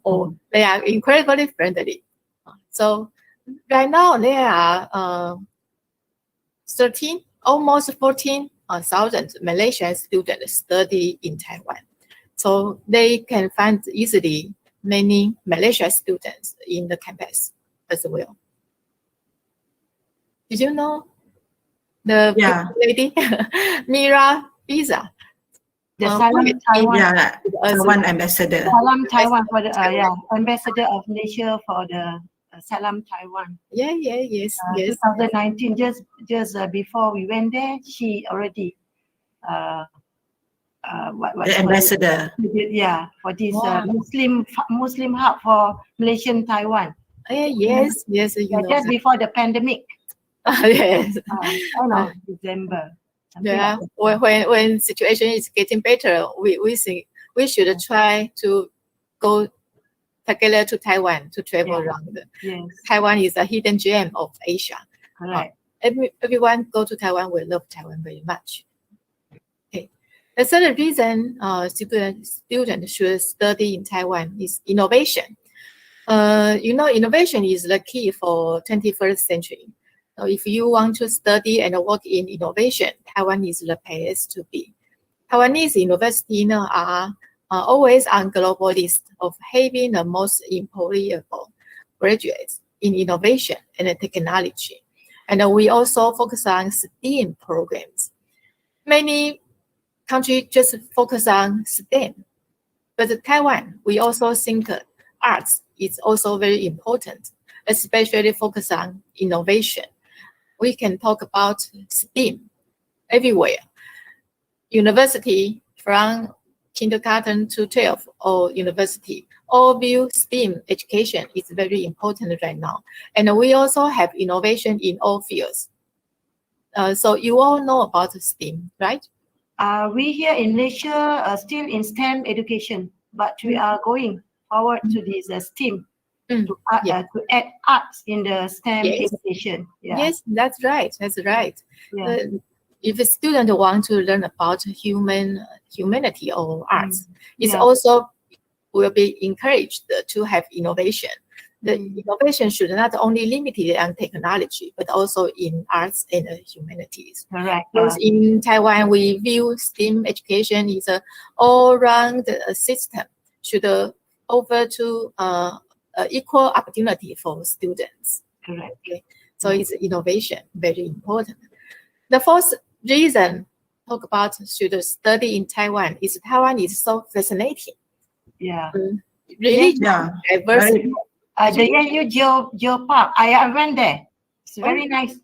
Or they are incredibly friendly. So right now there are 13, almost 14,000 Malaysian students study in Taiwan. So they can find easily many Malaysian students in the campus as well. Did you know The Yeah. lady, Mira Visa. The Salam Taiwan. Yeah, Taiwan ambassador. Salam Taiwan for the ambassador of Malaysia for the Salam Taiwan. Yeah, yes. 2019, just before we went there, she already The ambassador. Yeah, for this Muslim hub for Malaysian Taiwan. Yes. You know just before the pandemic. yes. December. Yeah. When situation is getting better, we think we should try to go together to Taiwan to travel around. Yes. Taiwan is a hidden gem of Asia. Correct. Everyone go to Taiwan will love Taiwan very much. Okay. The third reason students should study in Taiwan is innovation. Innovation is the key for 21st century. So if you want to study and work in innovation, Taiwan is the place to be. Taiwanese universities are always on global list of having the most employable graduates in innovation and technology. And we also focus on STEM programs. Many countries just focus on STEM, but Taiwan, we also think arts is also very important, especially focus on innovation. We can talk about STEM everywhere. University from kindergarten to 12 or university, all view STEM education is very important right now. And we also have innovation in all fields. So you all know about STEM, right? We here in Malaysia are still in STEM education, but we are going forward to this STEM. To add arts in the STEM education. Yeah. Yes, that's right. Yeah. If a student want to learn about humanity or arts, it's also will be encouraged to have innovation. The innovation should not only limited on technology, but also in arts and humanities. Correct. Because in Taiwan, we view STEM education is an all-round system, should offer to equal opportunity for students. Correct. Okay. So it's innovation, very important. The fourth reason talk about should study in Taiwan is Taiwan is so fascinating. Yeah. Really diversity. The Yenyu Geo Park, I went there. It's very nice.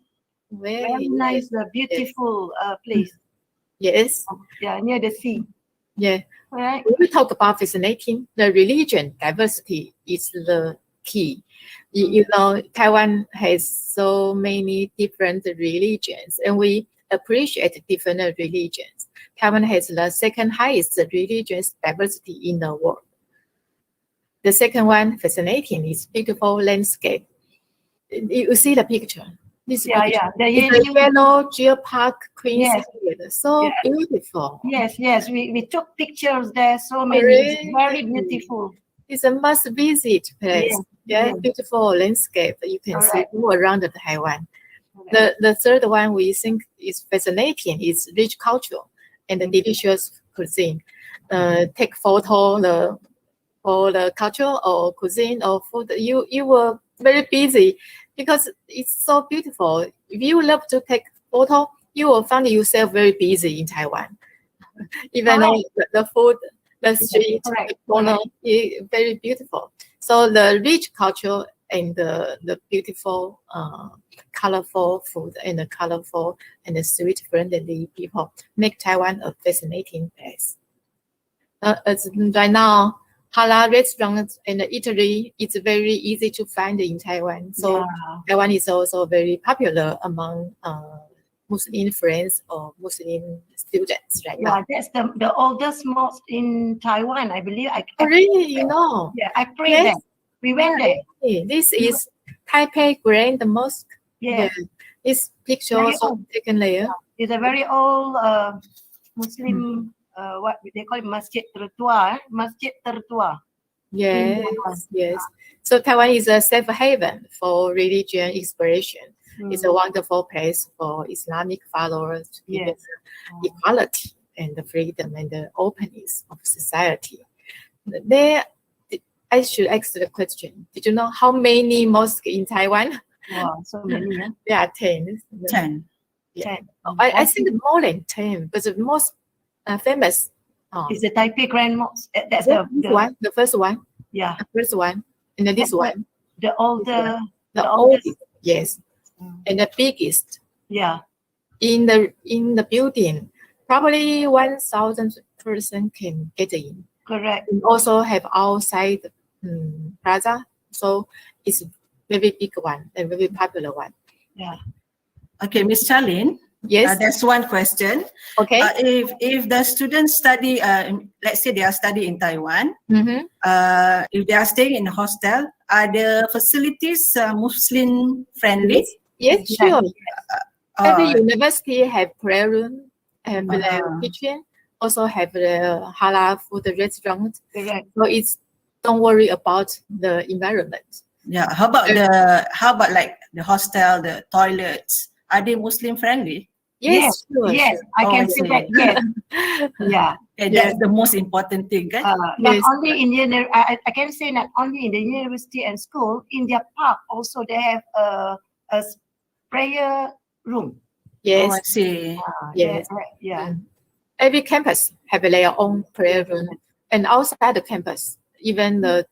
Very nice, beautiful place. Yes. Yeah, near the sea. Yeah. Right. When we talk about fascinating, the religion diversity is the key. You know, Taiwan has so many different religions, and we appreciate different religions. Taiwan has the second highest religious diversity in the world. The second one, fascinating, is beautiful landscape. You see the picture. This picture. The yellow geopark Queen's Hill. So beautiful. Yes. We took pictures there. So many. Really? It's very beautiful. It's a must visit place. Beautiful landscape. You can see all around Taiwan. The third one we think is fascinating is rich culture and the delicious cuisine. Take photo for the culture or cuisine or food. You were very busy because it's so beautiful. If you love to take photo, you will find yourself very busy in Taiwan. Even though the food, the street, the corner is very beautiful. So the rich culture and the beautiful, colorful food and the colorful and the sweet, friendly people make Taiwan a fascinating place. As right now, halal restaurants and eatery is very easy to find in Taiwan. So Taiwan is also very popular among Muslim friends or Muslim students right now. That's the oldest mosque in Taiwan, I believe. Really, you know? Yeah, I prayed there. We went there. This is Taipei Grand Mosque. Yeah. This picture also taken there. It's a very old Muslim, what they call it, Masjid Tertua. Masjid Tertua. Yes. So Taiwan is a safe haven for religion expression. It's a wonderful place for Islamic followers to give equality and the freedom and the openness of society. I should ask the question. Did you know how many mosques in Taiwan? Wow, so many. There are 10. 10. Yeah. 10. I think more than 10, but the most famous is the Taipei Grand Mosque. That's the first one. Yeah. The first one. And then this one. The older. The oldest. Yes. And the biggest. Yeah. In the building, probably 1,000 person can get in. Correct. And also have outside plaza. So it's very big one and very popular one. Yeah. Okay, Ms. Charlene. Yes. There's one question. Okay. If the students study, let's say they are studying in Taiwan, if they are staying in a hostel, are the facilities Muslim friendly? Yes, sure. Every university have prayer room and kitchen, also have the halal food restaurant. Correct. So it's don't worry about the environment. Yeah. How about like the hostel, the toilets? Are they Muslim friendly? Yes, sure, yes. sure. I can say that. Yes. Yeah. That's the most important thing, kan? Not only in I can say not only in the university and school, in their park also they have a prayer room. Yes. Oh, I see. Yes. Yeah. Every campus have their own prayer room, and outside the campus, even the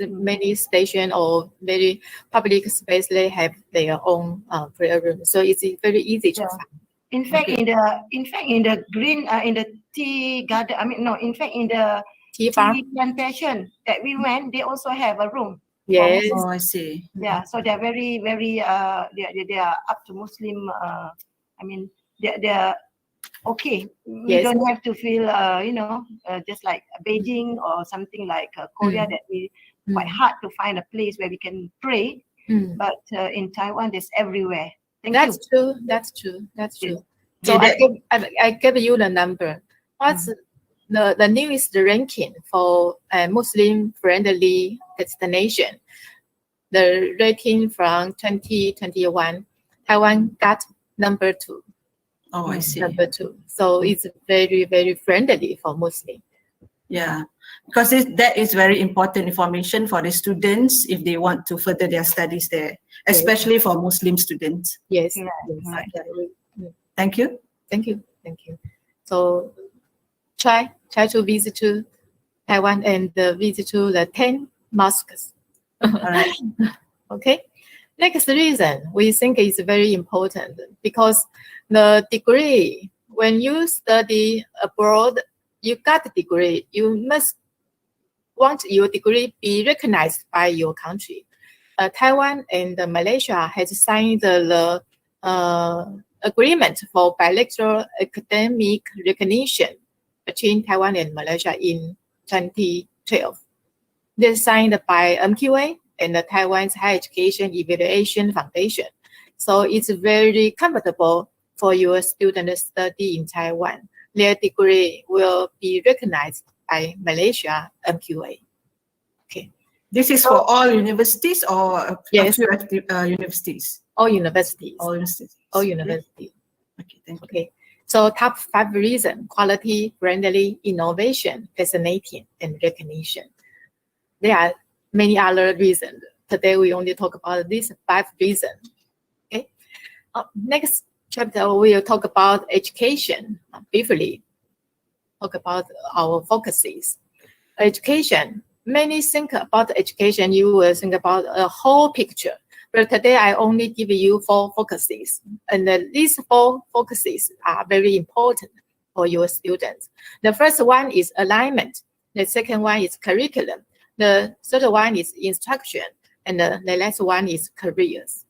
many station or very public space, they have their own prayer room. So it's very easy to find. In fact, in the green in the tea garden, in fact in the tea farm plantation that we went, they also have a room. Yes. Oh, I see. Yeah, so they're very they are up to Muslim. They're okay. We don't have to feel just like Beijing or something like Korea that we quite hard to find a place where we can pray. But in Taiwan, there's everywhere. That's true. So I gave you the number. What's the newest ranking for a Muslim friendly destination? The rating from 2021, Taiwan got number 2. Oh, I see. Number 2. So it's very, very friendly for Muslim. Yeah, because that is very important information for the students if they want to further their studies there, especially for Muslim students. Yes. Thank you. Thank you. So try to visit to Taiwan and visit to the 10 mosques. All right. Okay. Next reason we think is very important because the degree, when you study abroad, you got a degree, you must want your degree be recognized by your country. Taiwan and Malaysia has signed the agreement for bilateral academic recognition between Taiwan and Malaysia in 2012. They signed by MQA and the Taiwan's Higher Education Evaluation Foundation. So it's very comfortable for your students to study in Taiwan. Their degree will be recognized by Malaysia MQA. Okay. This is for all universities or yes, universities? All universities. All universities. All universities. Okay, thank you. Okay. So top 5 reasons: quality, friendly, innovation, fascinating, and recognition. There are many other reasons. Today we only talk about these 5 reasons. Okay. Next chapter we'll talk about education. Briefly talk about our focuses. Education. Many think about education, you will think about a whole picture. But today I only give you 4 focuses. And these 4 focuses are very important for your students. The first one is alignment. The second one is curriculum. The third one is instruction. And the last one is careers.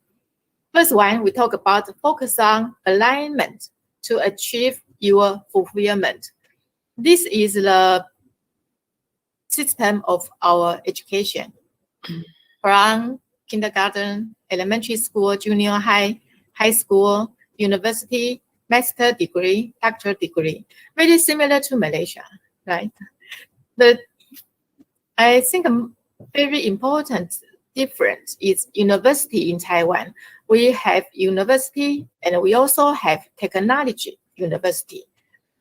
First one, we talk about focus on alignment to achieve your fulfillment. This is the system of our education. From kindergarten, elementary school, junior high, high school, university, master degree, doctorate degree. Very similar to Malaysia, right? But I think a very important difference is university in Taiwan. We have university and we also have technology university.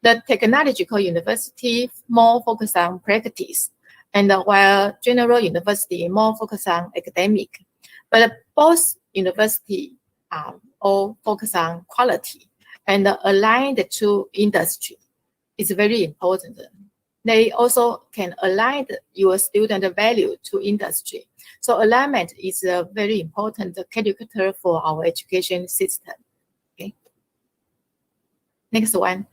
The technological university more focused on practice, and while general university more focused on academic. But both university all focus on quality. and aligned to industry. It's very important. They also can align your student value to industry. So alignment is a very important character for our education system. Okay. Next one.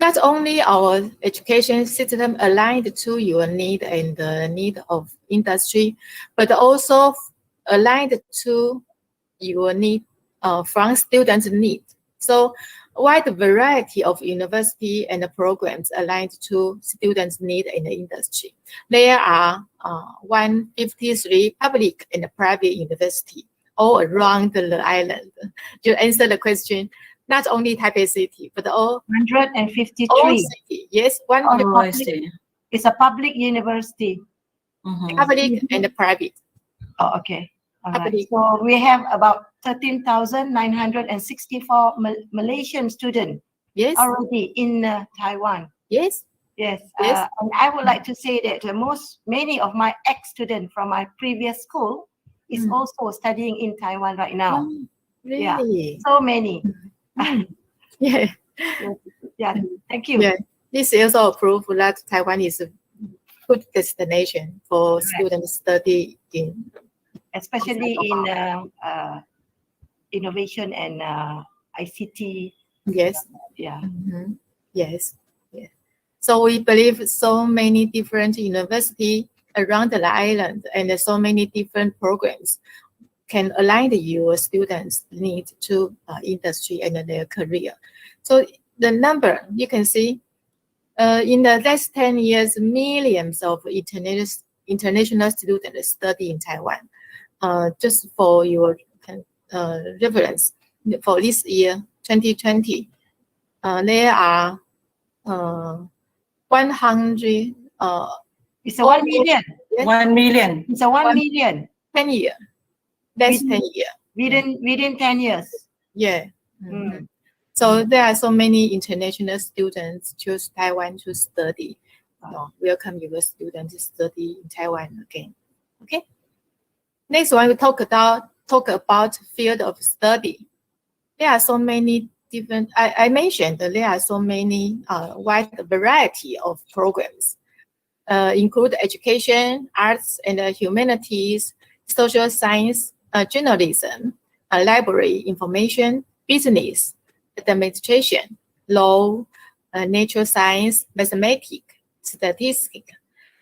Not only our education system aligned to your need and the need of industry, but also aligned to your need from students' need. So wide variety of university and programs aligned to students' need in the industry. There are 153 public and private universities all around the island. You answer the question, not only Taipei City, but all 153. All city. Yes, one It's a public university. Public and private. Oh, okay. All right. So we have about 13,964 Malaysian students already in Taiwan. Yes. Yes. And I would like to say that many of my ex-students from my previous school is also studying in Taiwan right now. Really? Yeah. So many. Yeah. Yeah. Thank you. Yeah. This is also a proof that Taiwan is a good destination for students study in, especially in innovation and ICT. Yes. Yeah. Yes. Yeah. So we believe so many different universities around the island and so many different programs can align your students' needs to industry and their career. So the number you can see in the last 10 years, millions of international students study in Taiwan. Just for your reference, for this year, 2020, there are 100. It's a 1 million. 1 million. It's a 1 million. 10 years. That's 10 years. Within 10 years. Yeah. So there are so many international students choose Taiwan to study. Welcome your students to study in Taiwan again. Okay. Next one, we talk about field of study. There are so many different. I mentioned that there are so many wide variety of programs, include education, arts and humanities, social science, journalism, library, information, business, administration, law, natural science, mathematics, statistics,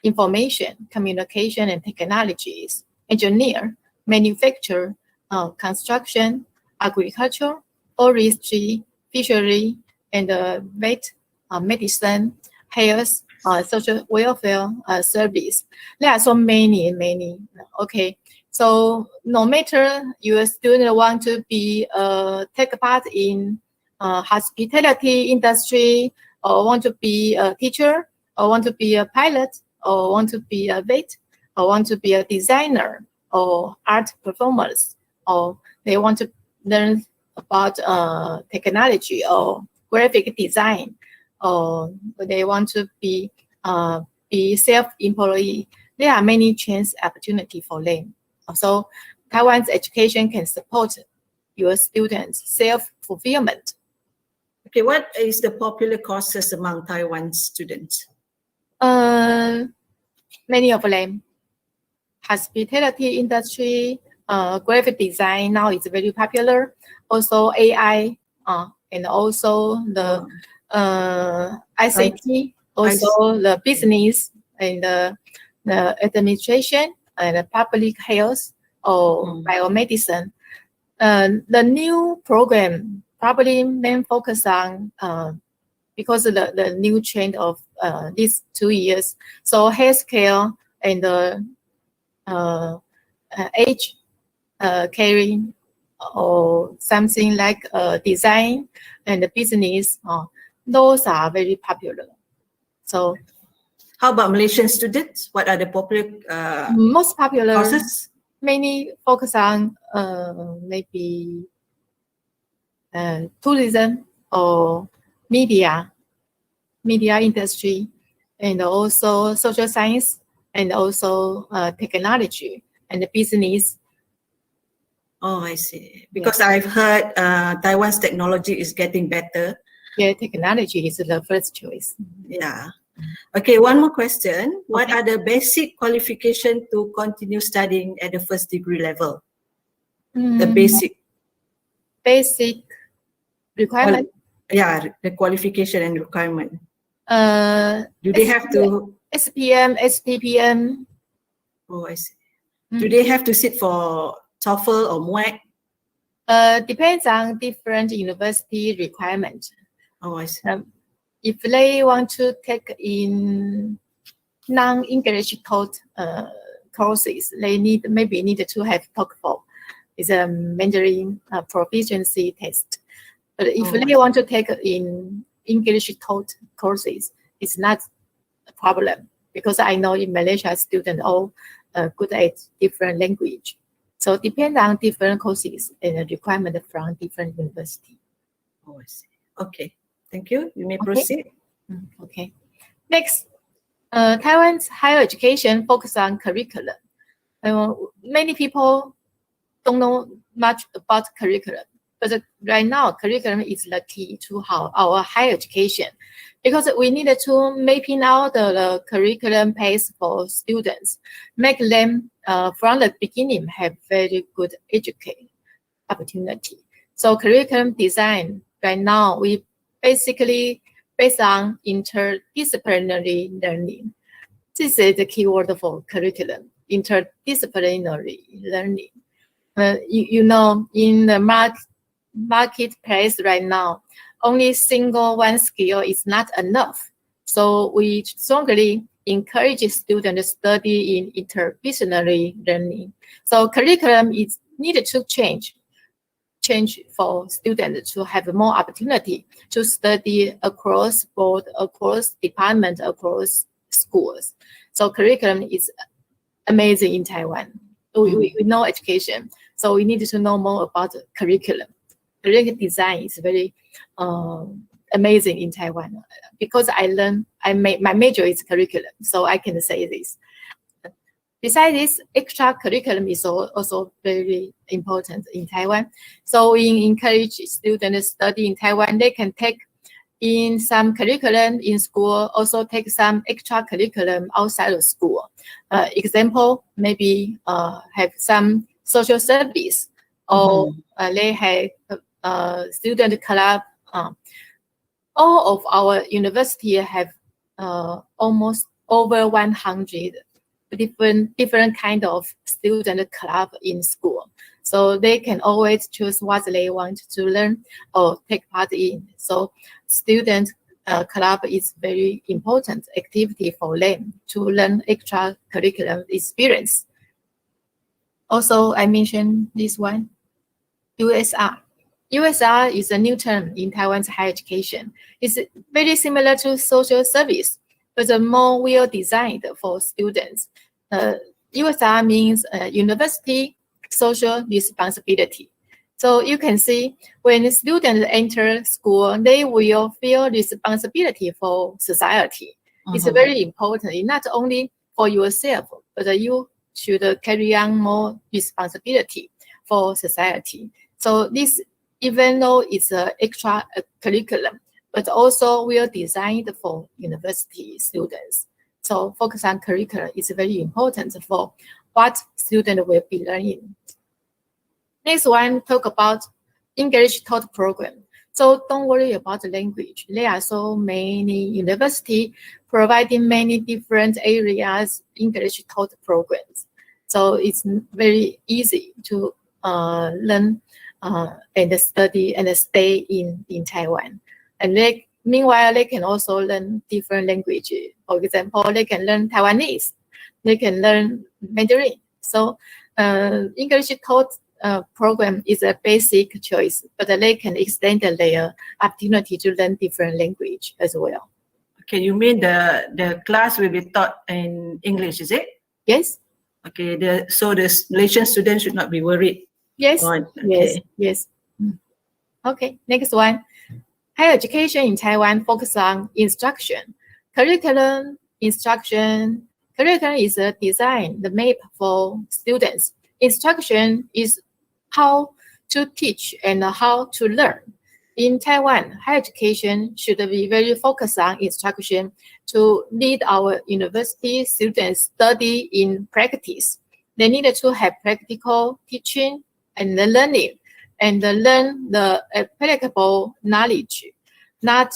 information, communication and technologies, engineer, manufacture, construction, agriculture, forestry, fishery, and vet, medicine, health, social welfare service. There are so many. Okay. So no matter your student want to be take part in hospitality industry, or want to be a teacher, or want to be a pilot, or want to be a vet, or want to be a designer, or art performers, or they want to learn about technology or graphic design, or they want to be self-employed. There are many chance opportunity for them. So Taiwan's education can support your students' self-fulfillment. Okay, what is the popular courses among Taiwan students? Many of them. Hospitality industry, graphic design now is very popular. Also AI, and also the ICT, also the business and the administration and the public health or biomedicine. The new program probably main focus on because of the new trend of these 2 years. So healthcare and age caring or something like design and business, those are very popular. So how about Malaysian students? What are the popular most popular courses? Many focus on maybe tourism or media industry, and also social science, and also technology and business. Oh, I see. Because I've heard Taiwan's technology is getting better. Yeah, technology is the first choice. Yeah. Okay, one more question. What are the basic qualification to continue studying at the first degree level? The basic requirement. Yeah, the qualification and requirement. Do they have to SPM, SPPM? Oh, I see. Do they have to sit for TOEFL or MWEC? Depends on different university requirement. Oh, I see. If they want to take in non-English taught courses, they maybe need to have TOEFL. It's a Mandarin proficiency test. But if they want to take in English taught courses, it's not a problem, because I know in Malaysia students all good at different language. So depend on different courses and the requirement from different university. Oh, I see. Okay, thank you. You may proceed. Okay. Next, Taiwan's higher education focus on curriculum. Many people don't know much about curriculum, but right now curriculum is the key to our higher education, because we need to mapping out the curriculum pace for students, make them from the beginning have very good education opportunity. So curriculum design right now, we basically based on interdisciplinary learning. This is the key word for curriculum, interdisciplinary learning. You know, in the marketplace right now, only single one skill is not enough. So we strongly encourage students to study in interdisciplinary learning. So curriculum is needed to change for students to have more opportunity to study across board, across department, across schools. So curriculum is amazing in Taiwan. We know education, so we need to know more about curriculum. Curriculum design is very amazing in Taiwan, because my major is curriculum, so I can say this. Besides this, extra curriculum is also very important in Taiwan. So we encourage students to study in Taiwan. They can take in some curriculum in school, also take some extra curriculum outside of school. Example, maybe have some social service, or they have student club. All of our university have almost over 100 different kind of student club in school. So they can always choose what they want to learn or take part in. So student club is very important activity for them to learn extra curriculum experience. Also, I mentioned this one, USR. USR is a new term in Taiwan's higher education. It's very similar to social service, but more well designed for students. USR means University Social Responsibility. So you can see when students enter school, they will feel responsibility for society. It's very important, not only for yourself, but you should carry on more responsibility for society. So this, even though it's an extra curriculum, but also well designed for university students. So focus on curriculum is very important for what students will be learning. Next one, talk about English taught program. So don't worry about the language. There are so many universities providing many different areas English taught programs. So it's very easy to learn and study and stay in Taiwan. And meanwhile, they can also learn different languages. For example, they can learn Taiwanese, they can learn Mandarin. So English taught program is a basic choice, but they can extend their opportunity to learn different language as well. Okay, you mean the class will be taught in English, is it? Yes. Okay, so the Malaysian students should not be worried. Yes, yes. Okay, next one. Higher education in Taiwan focus on instruction. Curriculum, instruction. Curriculum is a design, the map for students. Instruction is how to teach and how to learn. In Taiwan, higher education should be very focused on instruction to lead our university students study in practice. They needed to have practical teaching and learning and learn the applicable knowledge, not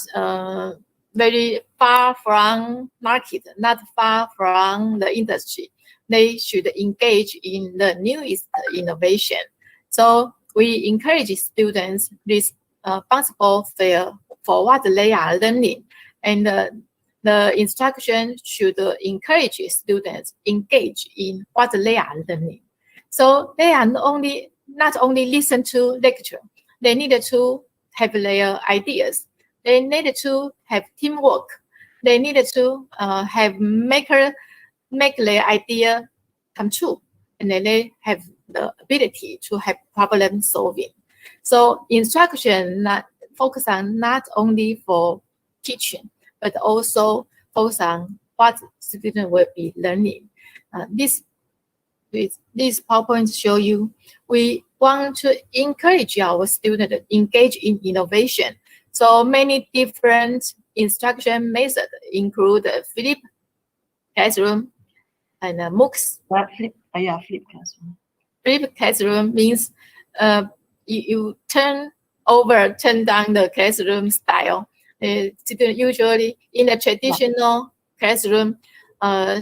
very far from market, not far from the industry. They should engage in the newest innovation. So we encourage students responsible for what they are learning, and the instruction should encourage students engage in what they are learning. So they are not only listen to lecture, they needed to have their ideas. They needed to have teamwork. They needed to make their idea come true, and then they have the ability to have problem solving. So instruction focus on not only for teaching, but also focus on what students will be learning. This PowerPoint show you we want to encourage our students to engage in innovation. So many different instruction methods include flip classroom and MOOCs. Flip classroom. Flip classroom means you turn down the classroom style. Student usually in a traditional classroom,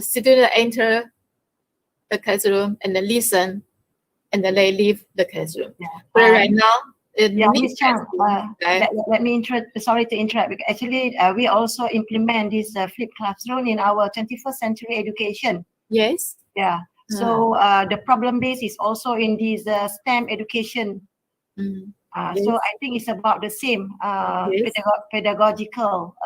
students enter the classroom and then listen, and then they leave the classroom. But right now, Ms. Chang, let me sorry to interrupt, because actually we also implement this flipped classroom in our 21st century education. Yes. Yeah. So the problem base is also in this STEM education. Yes. So I think it's about the same pedagogical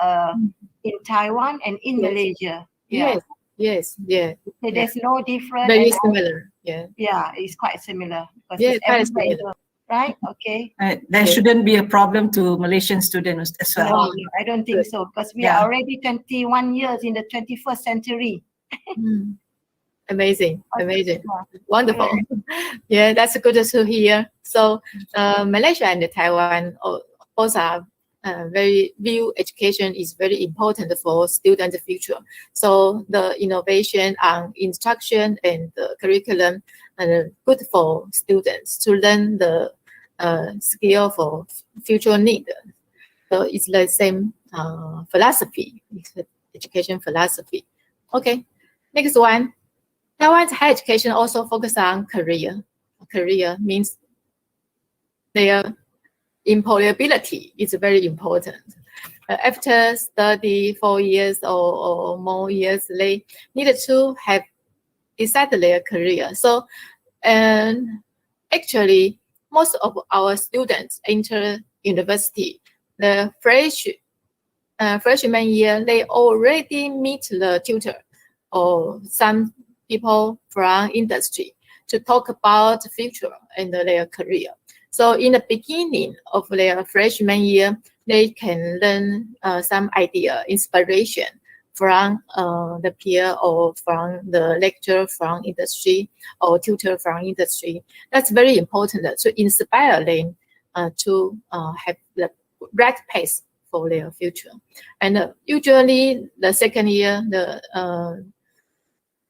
in Taiwan and in Malaysia. Yeah. Yes. Yeah. So there's no difference. Very similar. Yeah. Yeah, it's quite similar. Yeah, quite similar. Right? Okay. There shouldn't be a problem to Malaysian students as well. No, I don't think so, because we are already 21 years in the 21st century. Amazing, wonderful. Yeah, that's good to hear. So Malaysia and Taiwan both are very view education is very important for students' future. So the innovation on instruction and the curriculum are good for students to learn the skill for future need. So it's the same philosophy, it's the education philosophy. Okay, next one. Taiwan's higher education also focus on career. Career means their employability is very important. After study 4 years or more years, they needed to have decided their career. So, actually, most of our students enter university. The freshman year, they already meet the tutor or some people from industry to talk about the future and their career. So in the beginning of their freshman year, they can learn some idea, inspiration from the peer or from the lecturer from industry or tutor from industry. That's very important to inspire them to have the right pace for their future. And usually the second year, the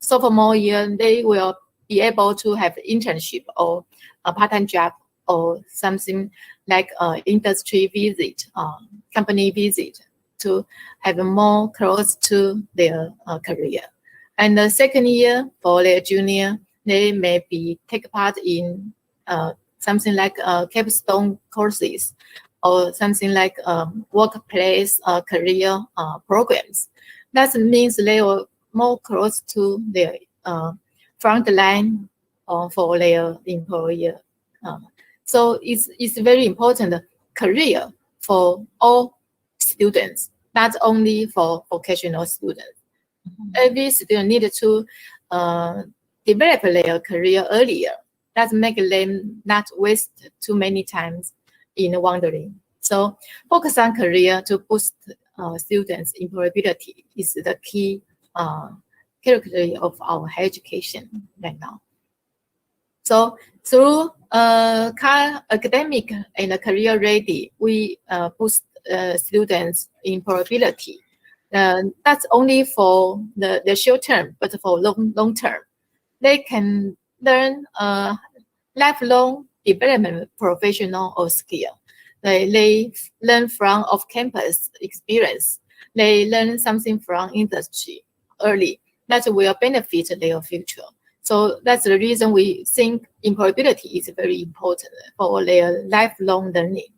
sophomore year, they will be able to have internship or a part-time job or something like industry visit, company visit to have more close to their career. And the second year for their junior, they may be take part in something like capstone courses or something like workplace career programs. That means they will more close to their front line for their employer. So it's very important career for all students, not only for vocational students. Every student needed to develop their career earlier. That make them not waste too many times in wondering. So focus on career to boost students' employability is the key character of our higher education right now. So through academic and career ready, we boost students' employability. That's only for the short term, but for long term, they can learn lifelong development professional or skill. They learn from off-campus experience. They learn something from industry early. That will benefit their future. So that's the reason we think employability is very important for their lifelong learning.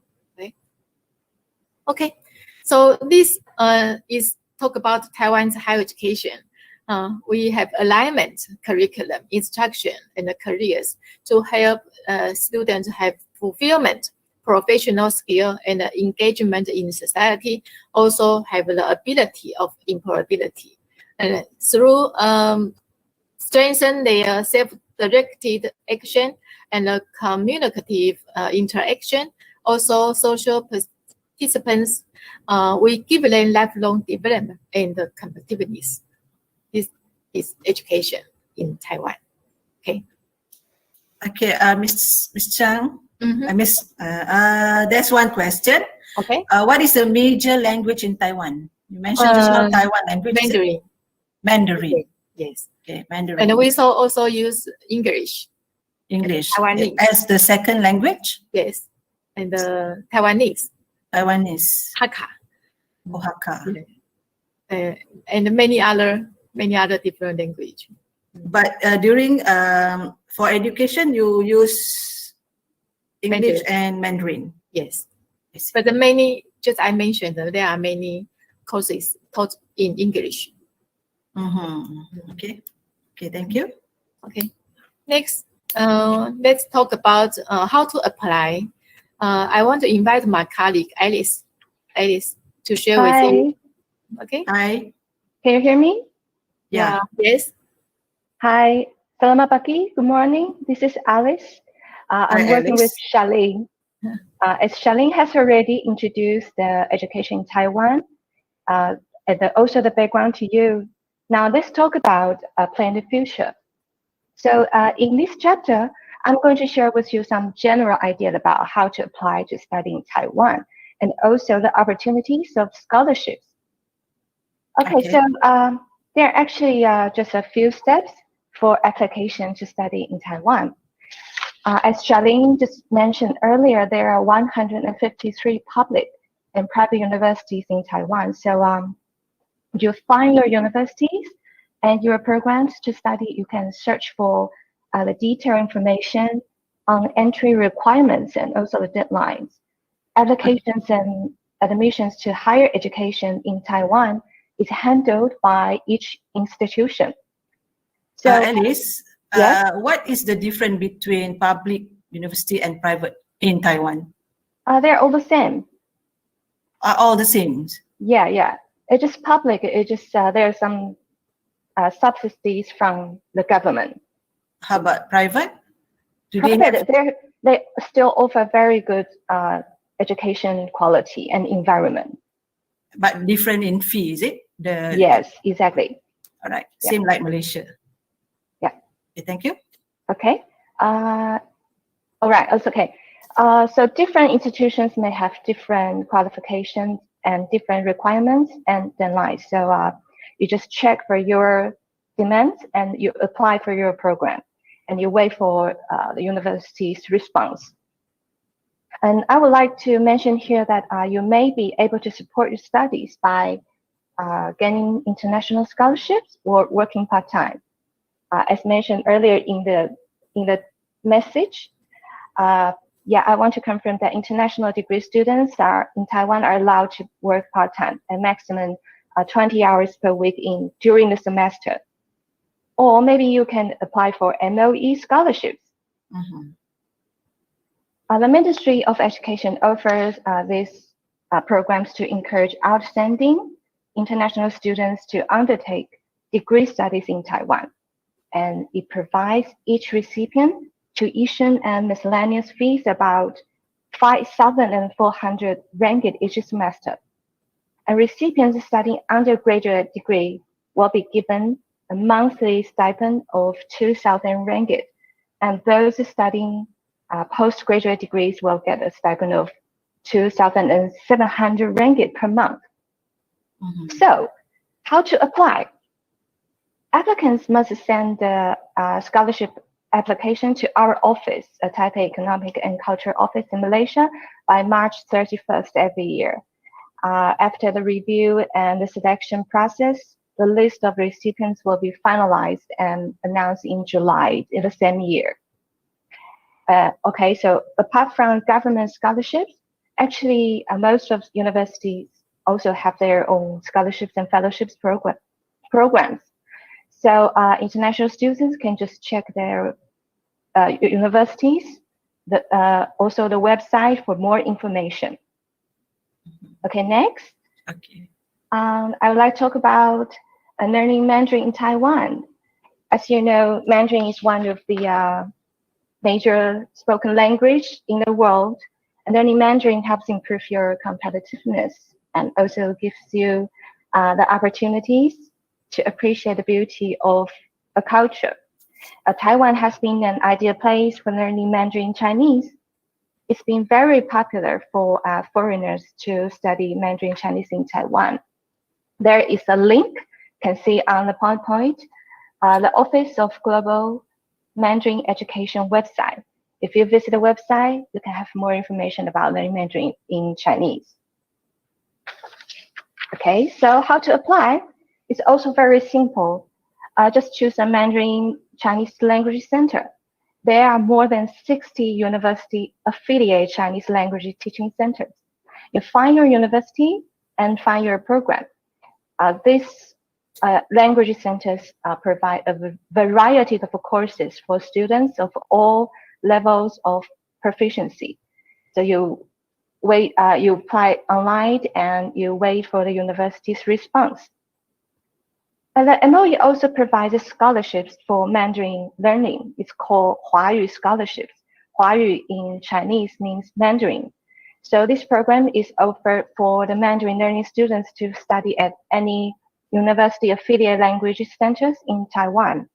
Okay, so this is talk about Taiwan's higher education. We have alignment, curriculum, instruction, and careers to help students have fulfillment, professional skill, and engagement in society. Also have the ability of employability, and through strengthen their self-directed action and communicative interaction. Also, social participants, we give them lifelong development and competitiveness. This is education in Taiwan. Okay. Okay, Miss Chang, there's one question. Okay. What is the major language in Taiwan? You mentioned just now Taiwan language. Mandarin. Mandarin. Okay. Yes. Okay, Mandarin. And we also use English. English Taiwanese. As the second language? Yes. And Taiwanese. Taiwanese. Hakka. Oh, Hakka. And many other different language. But during for education, you use English and Mandarin. Yes. But the many, just I mentioned, there are many courses taught in English. Okay. Okay, thank you. Okay. Next, let's talk about how to apply. I want to invite my colleague Alice to share with you. Okay. Hi. Can you hear me? Yeah. Yes. Hi. Selamat pagi. Good morning. This is Alice. I'm working with Charlene. As Charlene has already introduced the education in Taiwan, and also the background to you. Now let's talk about plan the future. So in this chapter, I'm going to share with you some general ideas about how to apply to study in Taiwan, and also the opportunities of scholarships. Okay. So there are actually just a few steps for application to study in Taiwan. As Charlene just mentioned earlier, there are 153 public and private universities in Taiwan. So you find your universities and your programs to study. You can search for the detailed information on entry requirements and also the deadlines. Applications and admissions to higher education in Taiwan is handled by each institution. So, Alice, yes? what is the difference between public university and private in Taiwan? They're all the same. Are all the same? Yeah. It's just public. It just there are some subsidies from the government. How about private? They still offer very good education quality and environment. But different in fee, is it? Yes, exactly. All right. Same like Malaysia. Yeah. Okay, thank you. Okay. All right. That's okay. So different institutions may have different qualifications and different requirements and deadlines. So you just check for your demands and you apply for your program, and you wait for the university's response. And I would like to mention here that you may be able to support your studies by gaining international scholarships or working part-time. As mentioned earlier in the message, I want to confirm that international degree students in Taiwan are allowed to work part-time at maximum 20 hours per week during the semester. Or maybe you can apply for MOE scholarships. The Ministry of Education offers these programs to encourage outstanding international students to undertake degree studies in Taiwan. And it provides each recipient tuition and miscellaneous fees about 5,400 ringgit each semester. And recipients studying undergraduate degree will be given a monthly stipend of 2,000 ringgit. And those studying postgraduate degrees will get a stipend of 2,700 ringgit per month. So, how to apply? Applicants must send the scholarship application to our office, a Taipei Economic and Culture Office in Malaysia, by March 31st every year. After the review and the selection process, the list of recipients will be finalized and announced in July in the same year. Okay, so apart from government scholarships, actually most of universities also have their own scholarships and fellowships programs. So international students can just check their universities, also the website for more information. Okay, next. Okay. I would like to talk about learning Mandarin in Taiwan. As you know, Mandarin is one of the major spoken language in the world. And learning Mandarin helps improve your competitiveness and also gives you the opportunities to appreciate the beauty of a culture. Taiwan has been an ideal place for learning Mandarin Chinese. It's been very popular for foreigners to study Mandarin Chinese in Taiwan. There is a link, you can see on the PowerPoint, the Office of Global Mandarin Education website. If you visit the website, you can have more information about learning Mandarin in Chinese. Okay, so how to apply? It's also very simple. Just choose a Mandarin Chinese language center. There are more than 60 university affiliate Chinese language teaching centers. You find your university and find your program. These language centers provide a variety of courses for students of all levels of proficiency. So you wait, you apply online and you wait for the university's response. And the MOE also provides scholarships for Mandarin learning. It's called Huayu scholarships. Huayu in Chinese means Mandarin. So this program is offered for the Mandarin learning students to study at any university affiliate language centers in Taiwan.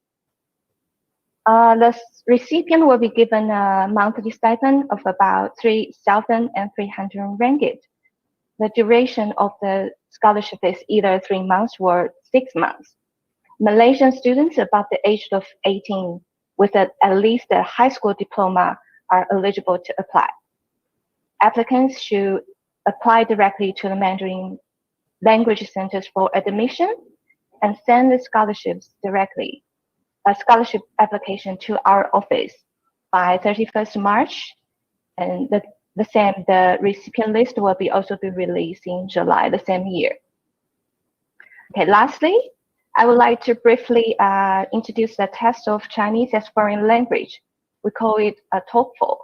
The recipient will be given a monthly stipend of about 3,300 ringgit. The duration of the scholarship is either 3 months or 6 months. Malaysian students above the age of 18 with at least a high school diploma are eligible to apply. Applicants should apply directly to the Mandarin language centers for admission and send the scholarships directly, a scholarship application to our office by 31st March. And the recipient list will also be released in July the same year. Okay, lastly, I would like to briefly introduce the test of Chinese as foreign language. We call it a TOEFL.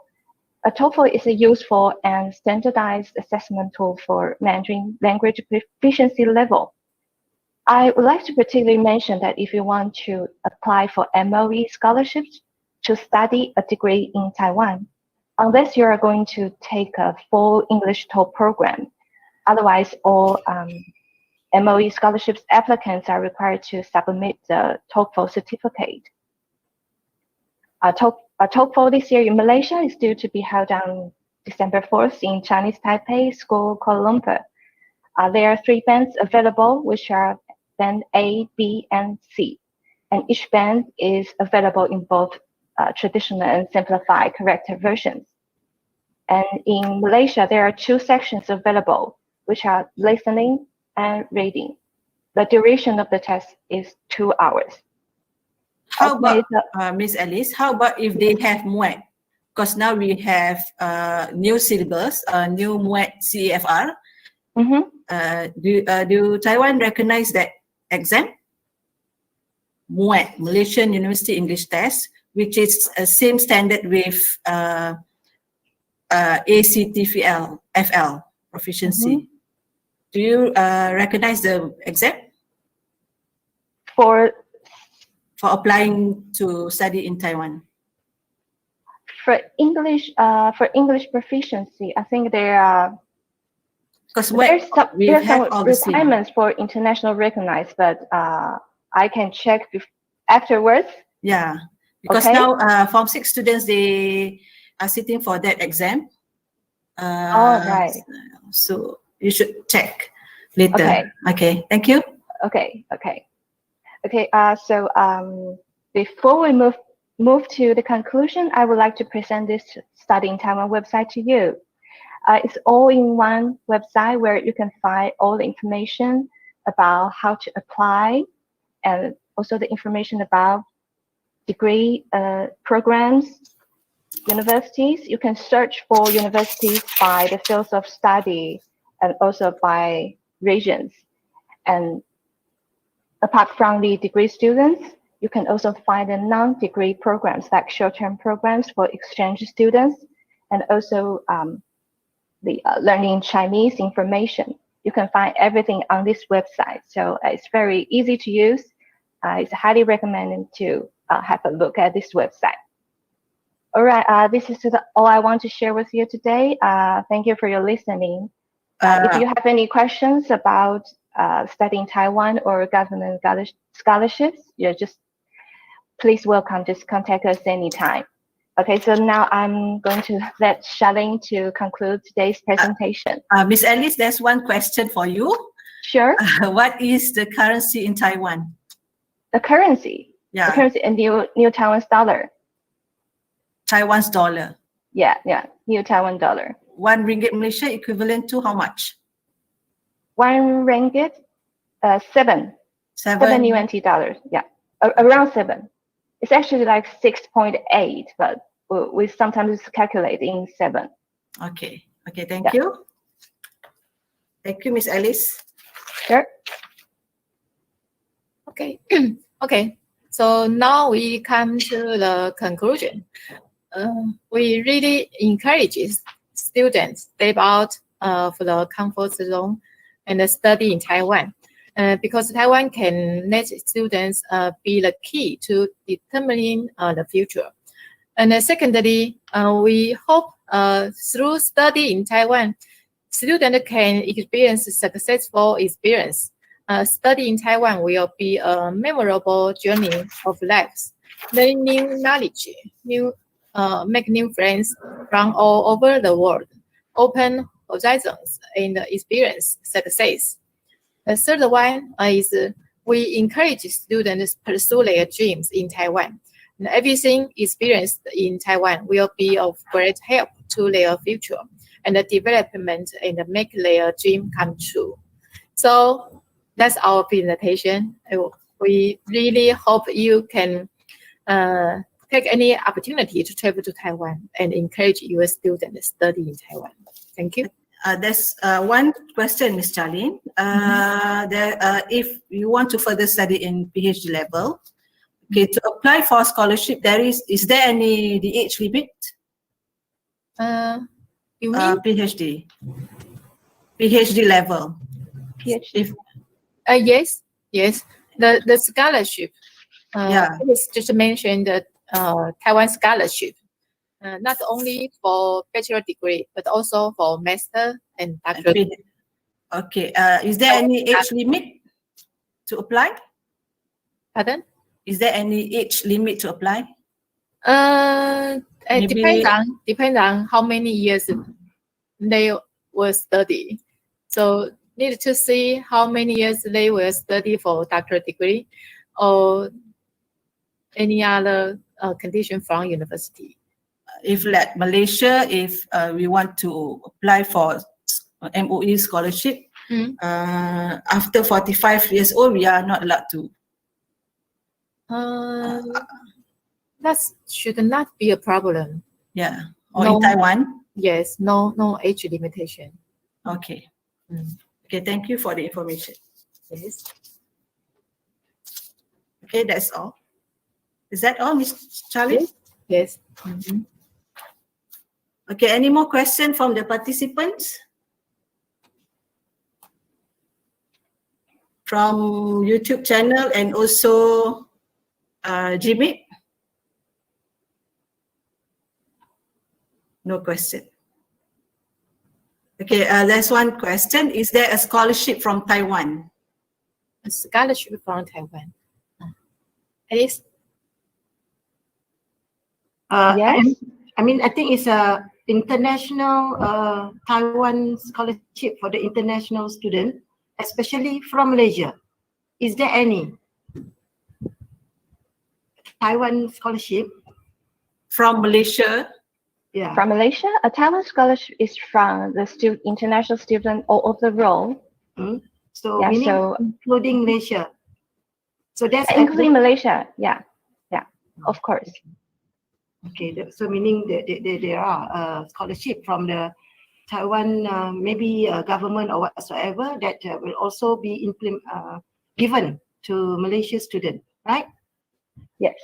A TOEFL is a useful and standardized assessment tool for Mandarin language proficiency level. I would like to particularly mention that if you want to apply for MOE scholarships to study a degree in Taiwan, unless you are going to take a full English TOEFL program, otherwise all MOE scholarships applicants are required to submit the TOEFL certificate. TOEFL this year in Malaysia is due to be held on December 4th in Chinese Taipei School, Kuala Lumpur. There are 3 bands available, which are band A, B, and C. And each band is available in both traditional and simplified corrected versions. And in Malaysia, there are 2 sections available, which are listening and reading. The duration of the test is 2 hours. How about, Ms. Alice, how about if they have MUET? Because now we have new syllabus, new MUET CEFR. Do Taiwan recognize that exam? MUET, Malaysian University English Test, which is same standard with ACTFL proficiency. Do you recognize the exam for applying to study in Taiwan? For English proficiency, I think there are there's some requirements for international recognized, but I can check afterwards. Yeah, because now Form 6 students, they are sitting for that exam. Right. So you should check later. Okay. Okay. Thank you. Okay. So before we move to the conclusion, I would like to present this Study in Taiwan website to you. It's all in one website where you can find all the information about how to apply, and also the information about degree programs, universities. You can search for universities by the fields of study and also by regions. And apart from the degree students, you can also find the non-degree programs like short-term programs for exchange students, and also the learning Chinese information. You can find everything on this website. So it's very easy to use. It's highly recommended to have a look at this website. All right, this is all I want to share with you today. Thank you for your listening. If you have any questions about studying Taiwan or government scholarships, please welcome, just contact us anytime. Okay, so now I'm going to let Charlene to conclude today's presentation. Miss Alice, there's one question for you. Sure. What is the currency in Taiwan? The currency? Yeah. The currency in New Taiwan's dollar. Taiwan's dollar. Yeah, New Taiwan dollar. 1 ringgit Malaysia equivalent to how much? 1 ringgit, 7 UNT dollars. Yeah, around 7. It's actually like 6.8, but we sometimes calculate in 7. Okay, thank you. Thank you, Miss Alice. Sure. Okay. Okay. So now we come to the conclusion. We really encourage students step out of the comfort zone and study in Taiwan, because Taiwan can let students be the key to determining the future. And secondly, we hope through study in Taiwan, students can experience successful experience. Study in Taiwan will be a memorable journey of life, learn new knowledge, make new friends from all over the world, open horizons, and experience success. The third one is we encourage students to pursue their dreams in Taiwan. And everything experienced in Taiwan will be of great help to their future and the development and make their dream come true. So that's our presentation. We really hope you can take any opportunity to travel to Taiwan and encourage your students to study in Taiwan. Thank you. There's one question, Ms. Charlene. If you want to further study in PhD level, okay, to apply for scholarship, is there any the age limit? You mean PhD level? PhD. Yes. The scholarship. It was just mentioned that Taiwan scholarship. Not only for bachelor degree, but also for master and doctorate. Okay. Is there any age limit to apply? Pardon? Is there any age limit to apply? It depends on how many years they will study. So need to see how many years they will study for doctorate degree or any other condition from university. If like Malaysia, if we want to apply for MOE scholarship, after 45 years old, we are not allowed to. That should not be a problem. Yeah. Or in Taiwan? Yes, no age limitation. Okay. Okay, thank you for the information. Yes. Okay, that's all. Is that all, Ms. Charlie? Yes. Okay, any more questions from the participants? From YouTube channel and also Gmail? No question. Okay, there's one question. Is there a scholarship from Taiwan? A scholarship from Taiwan. Alice? Yes. I mean, I think it's a international Taiwan scholarship for the international student, especially from Malaysia. Is there any Taiwan scholarship from Malaysia? Yeah. From Malaysia, a Taiwan scholarship is from the international student all over the world. So yeah, meaning so including Malaysia. So that's including Malaysia. Yeah, of course. Okay, so meaning that there are scholarship from the Taiwan maybe government or whatsoever that will also be given to Malaysia student, right? Yes.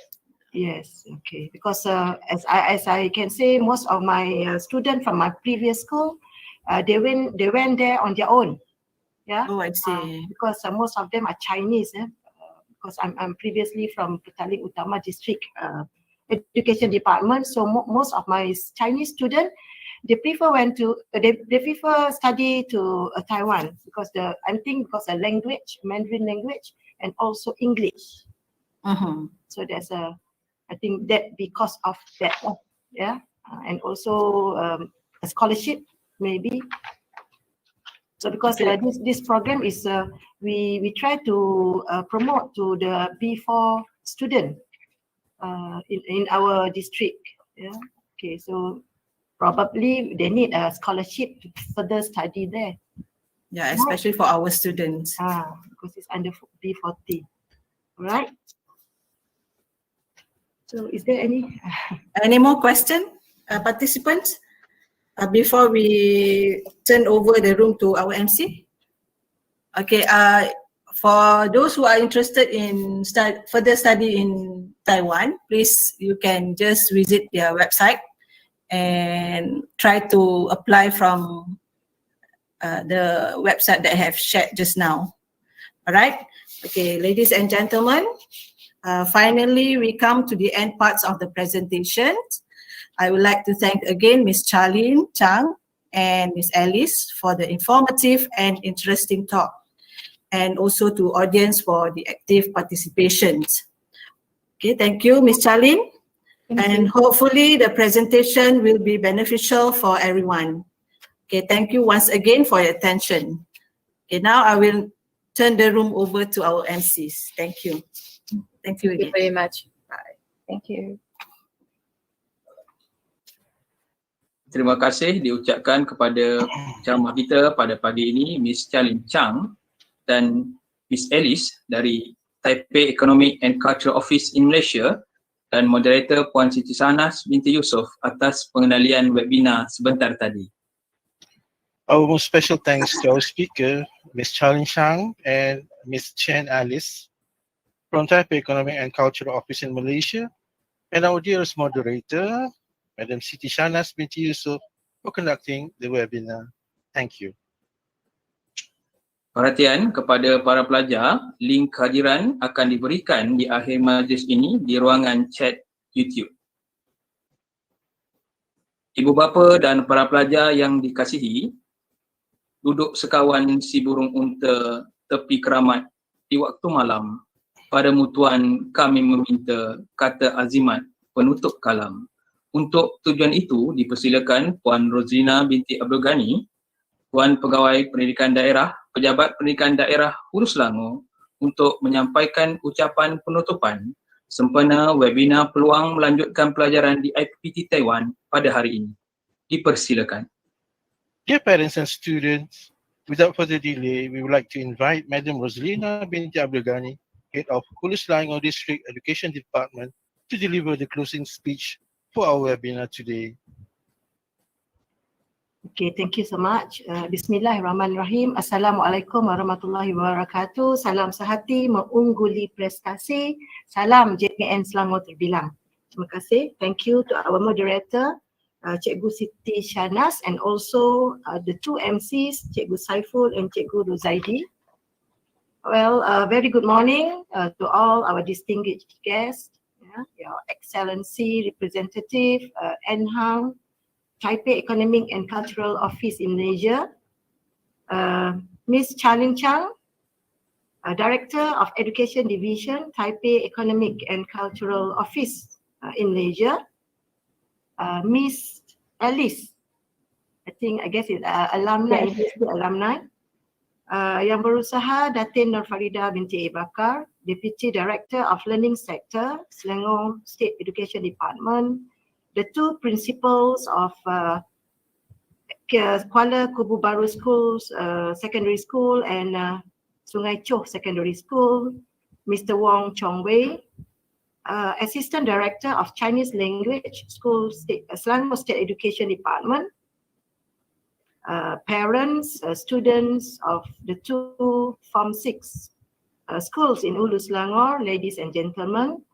Yes. Okay. Because as I can say, most of my students from my previous school, they went there on their own. Yeah. Oh, I see. Because most of them are Chinese. Because I'm previously from Petaling Utama district education department. So most of my Chinese students, they prefer they prefer study to Taiwan because the language, Mandarin language, and also English. So there's I think that because of that, yeah, and also a scholarship maybe. So because this program is we try to promote to the B4 student in our district. Yeah. Okay. So probably they need a scholarship to further study there. Yeah, especially for our students. Because it's under B40. Right. So is there any more question, participants, before we turn over the room to our MC? Okay, for those who are interested in further study in Taiwan, please, you can just visit their website and try to apply from the website that I have shared just now. All right. Okay, ladies and gentlemen, finally, we come to the end parts of the presentation. I would like to thank again Ms. Charlene Chang and Ms. Alice for the informative and interesting talk, and also to audience for the active participations. Okay, thank you, Ms. Charlene. And hopefully the presentation will be beneficial for everyone. Okay, thank you once again for your attention. Okay, now I will turn the room over to our MCs. Thank you. Thank you again. Thank you very much. Bye. Thank you. Terima kasih diucapkan kepada ceramah kita pada pagi ini, Miss Charlene Chang dan Miss Alice dari Taipei Economic and Cultural Office in Malaysia, dan moderator Puan Siti Sanas binti Yusof atas pengendalian webinar sebentar tadi. Our most special thanks to our speaker, Ms. Charlene Chang and Ms. Chen Alice from Taipei Economic and Cultural Office in Malaysia, and our dearest moderator, Madam Siti Shanas binti Yusof, for conducting the webinar. Thank you. Perhatian kepada para pelajar, link kehadiran akan diberikan di akhir majlis ini di ruangan chat YouTube. Ibu bapa dan para pelajar yang dikasihi, duduk sekawan si burung unta tepi keramat di waktu malam, pada mutuan kami meminta kata azimat penutup kalam. Untuk tujuan itu dipersilakan Puan Rozina binti Abdul Ghani, Puan Pegawai Pendidikan Daerah, Pejabat Pendidikan Daerah HULU Selangor untuk menyampaikan ucapan penutupan sempena webinar Peluang Melanjutkan Pelajaran di IPPT Taiwan pada hari ini. Dipersilakan. Dear parents and students, without further delay, we would like to invite Madam Rosalina binti Abdul Ghani, Head of HULU Selangor District Education Department, to deliver the closing speech for our webinar today. Okay, thank you so much. Bismillahirrahmanirrahim. Assalamualaikum warahmatullahi wabarakatuh. Salam sehati mengungguli prestasi. Salam JPN Selangor terbilang. Terima kasih. Thank you to our moderator, Cikgu Siti Shanas, and also the two MCs, Cikgu Saiful and Cikgu Ruzaidi. Well, very good morning to all our distinguished guests, Your Excellency Representative ENAM, Taipei Economic and Cultural Office in Malaysia, Ms. Charlene Chang, Director of Education Division, Taipei Economic and Cultural Office in Malaysia, Miss Alice. I guess it's alumni, Yes. university alumni. Yang berusaha Datin Nur Farida binti Bakar, Deputy Director of Learning Sector, Selangor State Education Department, the two principals of Kuala Kubu Baru Schools Secondary School and Sungai Choh Secondary School, Mr. Wong Chong Wei, Assistant Director of Chinese Language School, Selangor State Education Department, parents, students of the two Form 6 schools in Hulu Selangor, ladies and gentlemen.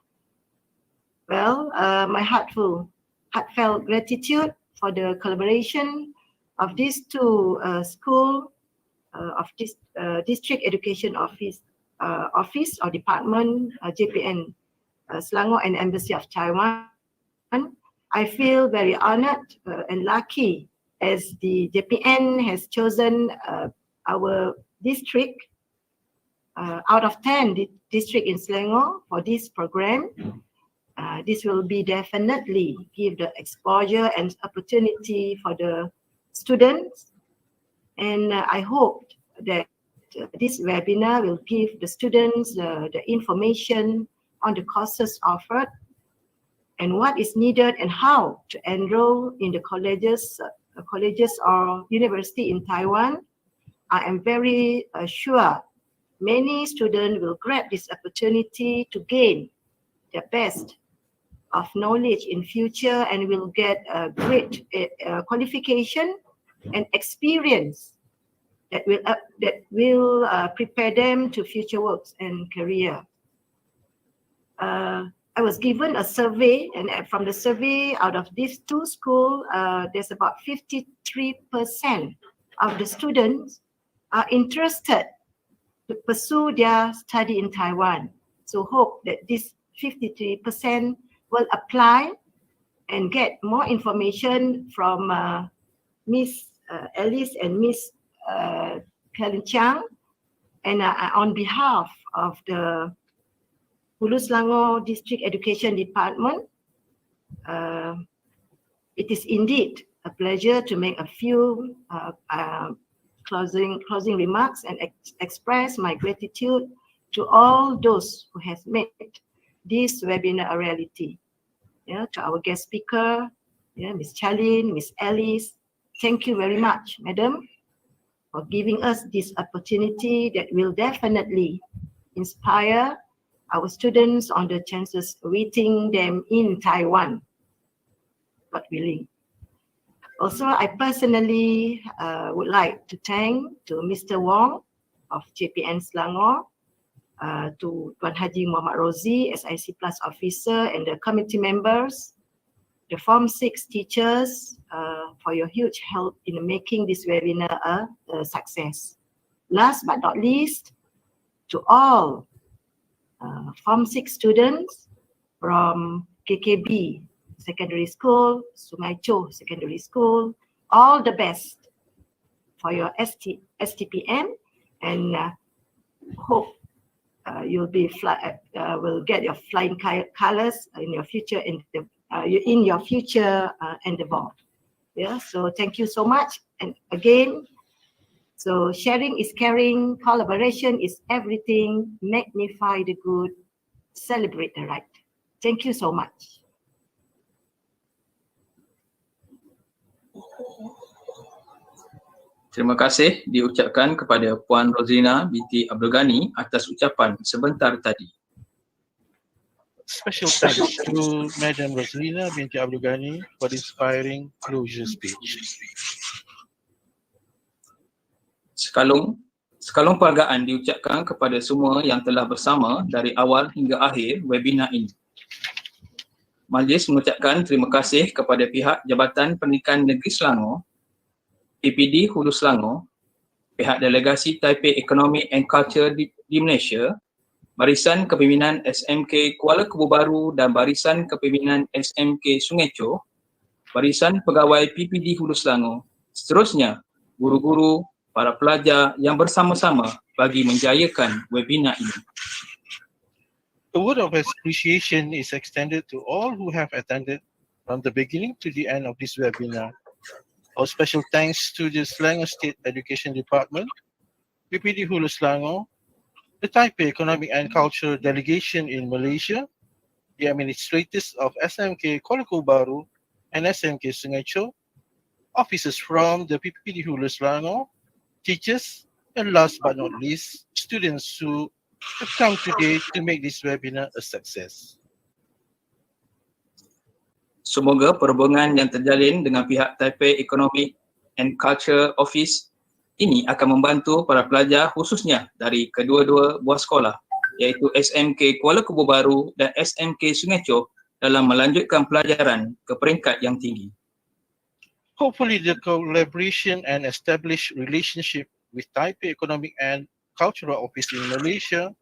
Well, my heartfelt gratitude for the collaboration of these two school of this District Education Office or Department, JPN Selangor and Embassy of Taiwan. I feel very honored and lucky as the JPN has chosen our district out of 10 district in Selangor for this program. This will be definitely give the exposure and opportunity for the students, and I hope that this webinar will give the students the information on the courses offered and what is needed and how to enroll in the colleges or university in Taiwan. I am very sure many students will grab this opportunity to gain the best of knowledge in future and will get a great qualification and experience that will prepare them to future works and career. I was given a survey, and from the survey, out of these two schools, there's about 53% of the students are interested to pursue their study in Taiwan. So hope that this 53% will apply and get more information from Miss Alice and Miss Helen Chiang, and on behalf of the Hulu Selangor District Education Department, it is indeed a pleasure to make a few closing remarks and express my gratitude to all those who have made this webinar a reality. Yeah, to our guest speaker, Ms. Charlene, Ms. Alice, thank you very much, Madam, for giving us this opportunity that will definitely inspire our students on the chances awaiting them in Taiwan, God willing. Also, I personally would like to thank to Mr. Wong of JPN Selangor, to Tuan Haji Muhammad Rozi, SIC Plus Officer, and the committee members, the Form 6 teachers, for your huge help in making this webinar a success. Last but not least, to all Form 6 students from KKB Secondary School, Sungai Choh Secondary School, all the best for your STPM, and hope you'll be will get your flying colors in your future endeavor. Yeah, so thank you so much. And again, so sharing is caring, collaboration is everything, magnify the good, celebrate the right. Thank you so much. Terima kasih diucapkan kepada Puan Rozina binti Abdul Ghani atas ucapan sebentar tadi. Special thanks to Madam Roslina binti Abdul Ghani for the inspiring closure speech. Sekalung penghargaan diucapkan kepada semua yang telah bersama dari awal hingga akhir webinar ini. Majlis mengucapkan terima kasih kepada pihak Jabatan Pendidikan Negeri Selangor, PPD Hulu Selangor, pihak delegasi Taipei Economic and Culture di Malaysia, Barisan Kepimpinan SMK Kuala Kubu Baru dan Barisan Kepimpinan SMK Sungai Choh, Barisan Pegawai PPD Hulu Selangor, seterusnya guru-guru, para pelajar yang bersama-sama bagi menjayakan webinar ini. A word of appreciation is extended to all who have attended from the beginning to the end of this webinar. Our special thanks to the Selangor State Education Department, PPD HULU Selangor, the Taipei Economic and Culture Delegation in Malaysia, the administrators of SMK Kuala Baru and SMK Sungai Cho, officers from the PPD HULU Selangor, teachers, and last but not least, students who have come today to make this webinar a success. Semoga perhubungan yang terjalin dengan pihak Taipei Economic and Culture Office ini akan membantu para pelajar khususnya dari kedua-dua buah sekolah iaitu SMK Kuala Baru dan SMK Sungai Cho dalam melanjutkan pelajaran ke peringkat yang tinggi. Hopefully the collaboration and established relationship with Taipei Economic and Cultural Office in Malaysia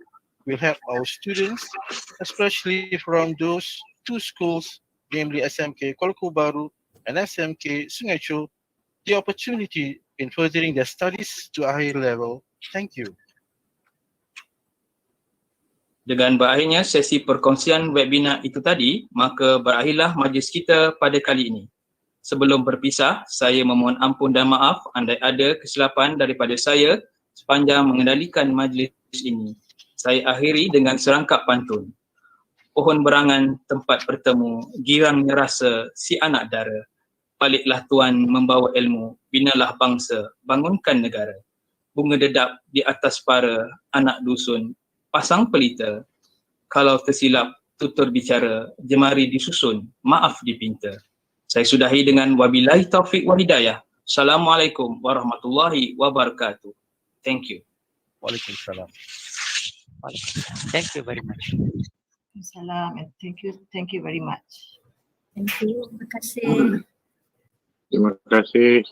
will help our students, especially from those two schools, namely SMK Kuala Baru and SMK Sungai Cho, the opportunity in furthering their studies to a higher level. Thank you. Dengan berakhirnya sesi perkongsian webinar itu tadi, maka berakhirlah majlis kita pada kali ini. Sebelum berpisah, saya memohon ampun dan maaf andai ada kesilapan daripada saya sepanjang mengendalikan majlis ini. Saya akhiri dengan serangkap pantun. Pohon berangan tempat bertemu, girangnya rasa si anak dara. Baliklah tuan membawa ilmu, binalah bangsa, bangunkan negara. Bunga dedap di atas para, anak dusun, pasang pelita. Kalau tersilap, tutur bicara, jemari disusun, maaf dipinta. Saya sudahi dengan wabillahi taufiq wa hidayah. Assalamualaikum warahmatullahi wabarakatuh. Thank you. Waalaikumsalam. Thank you very much. Salam and thank you very much. Thank you. Terima kasih. Terima kasih.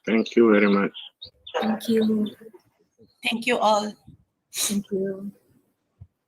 Thank you very much. Thank you. Thank you all. Thank you.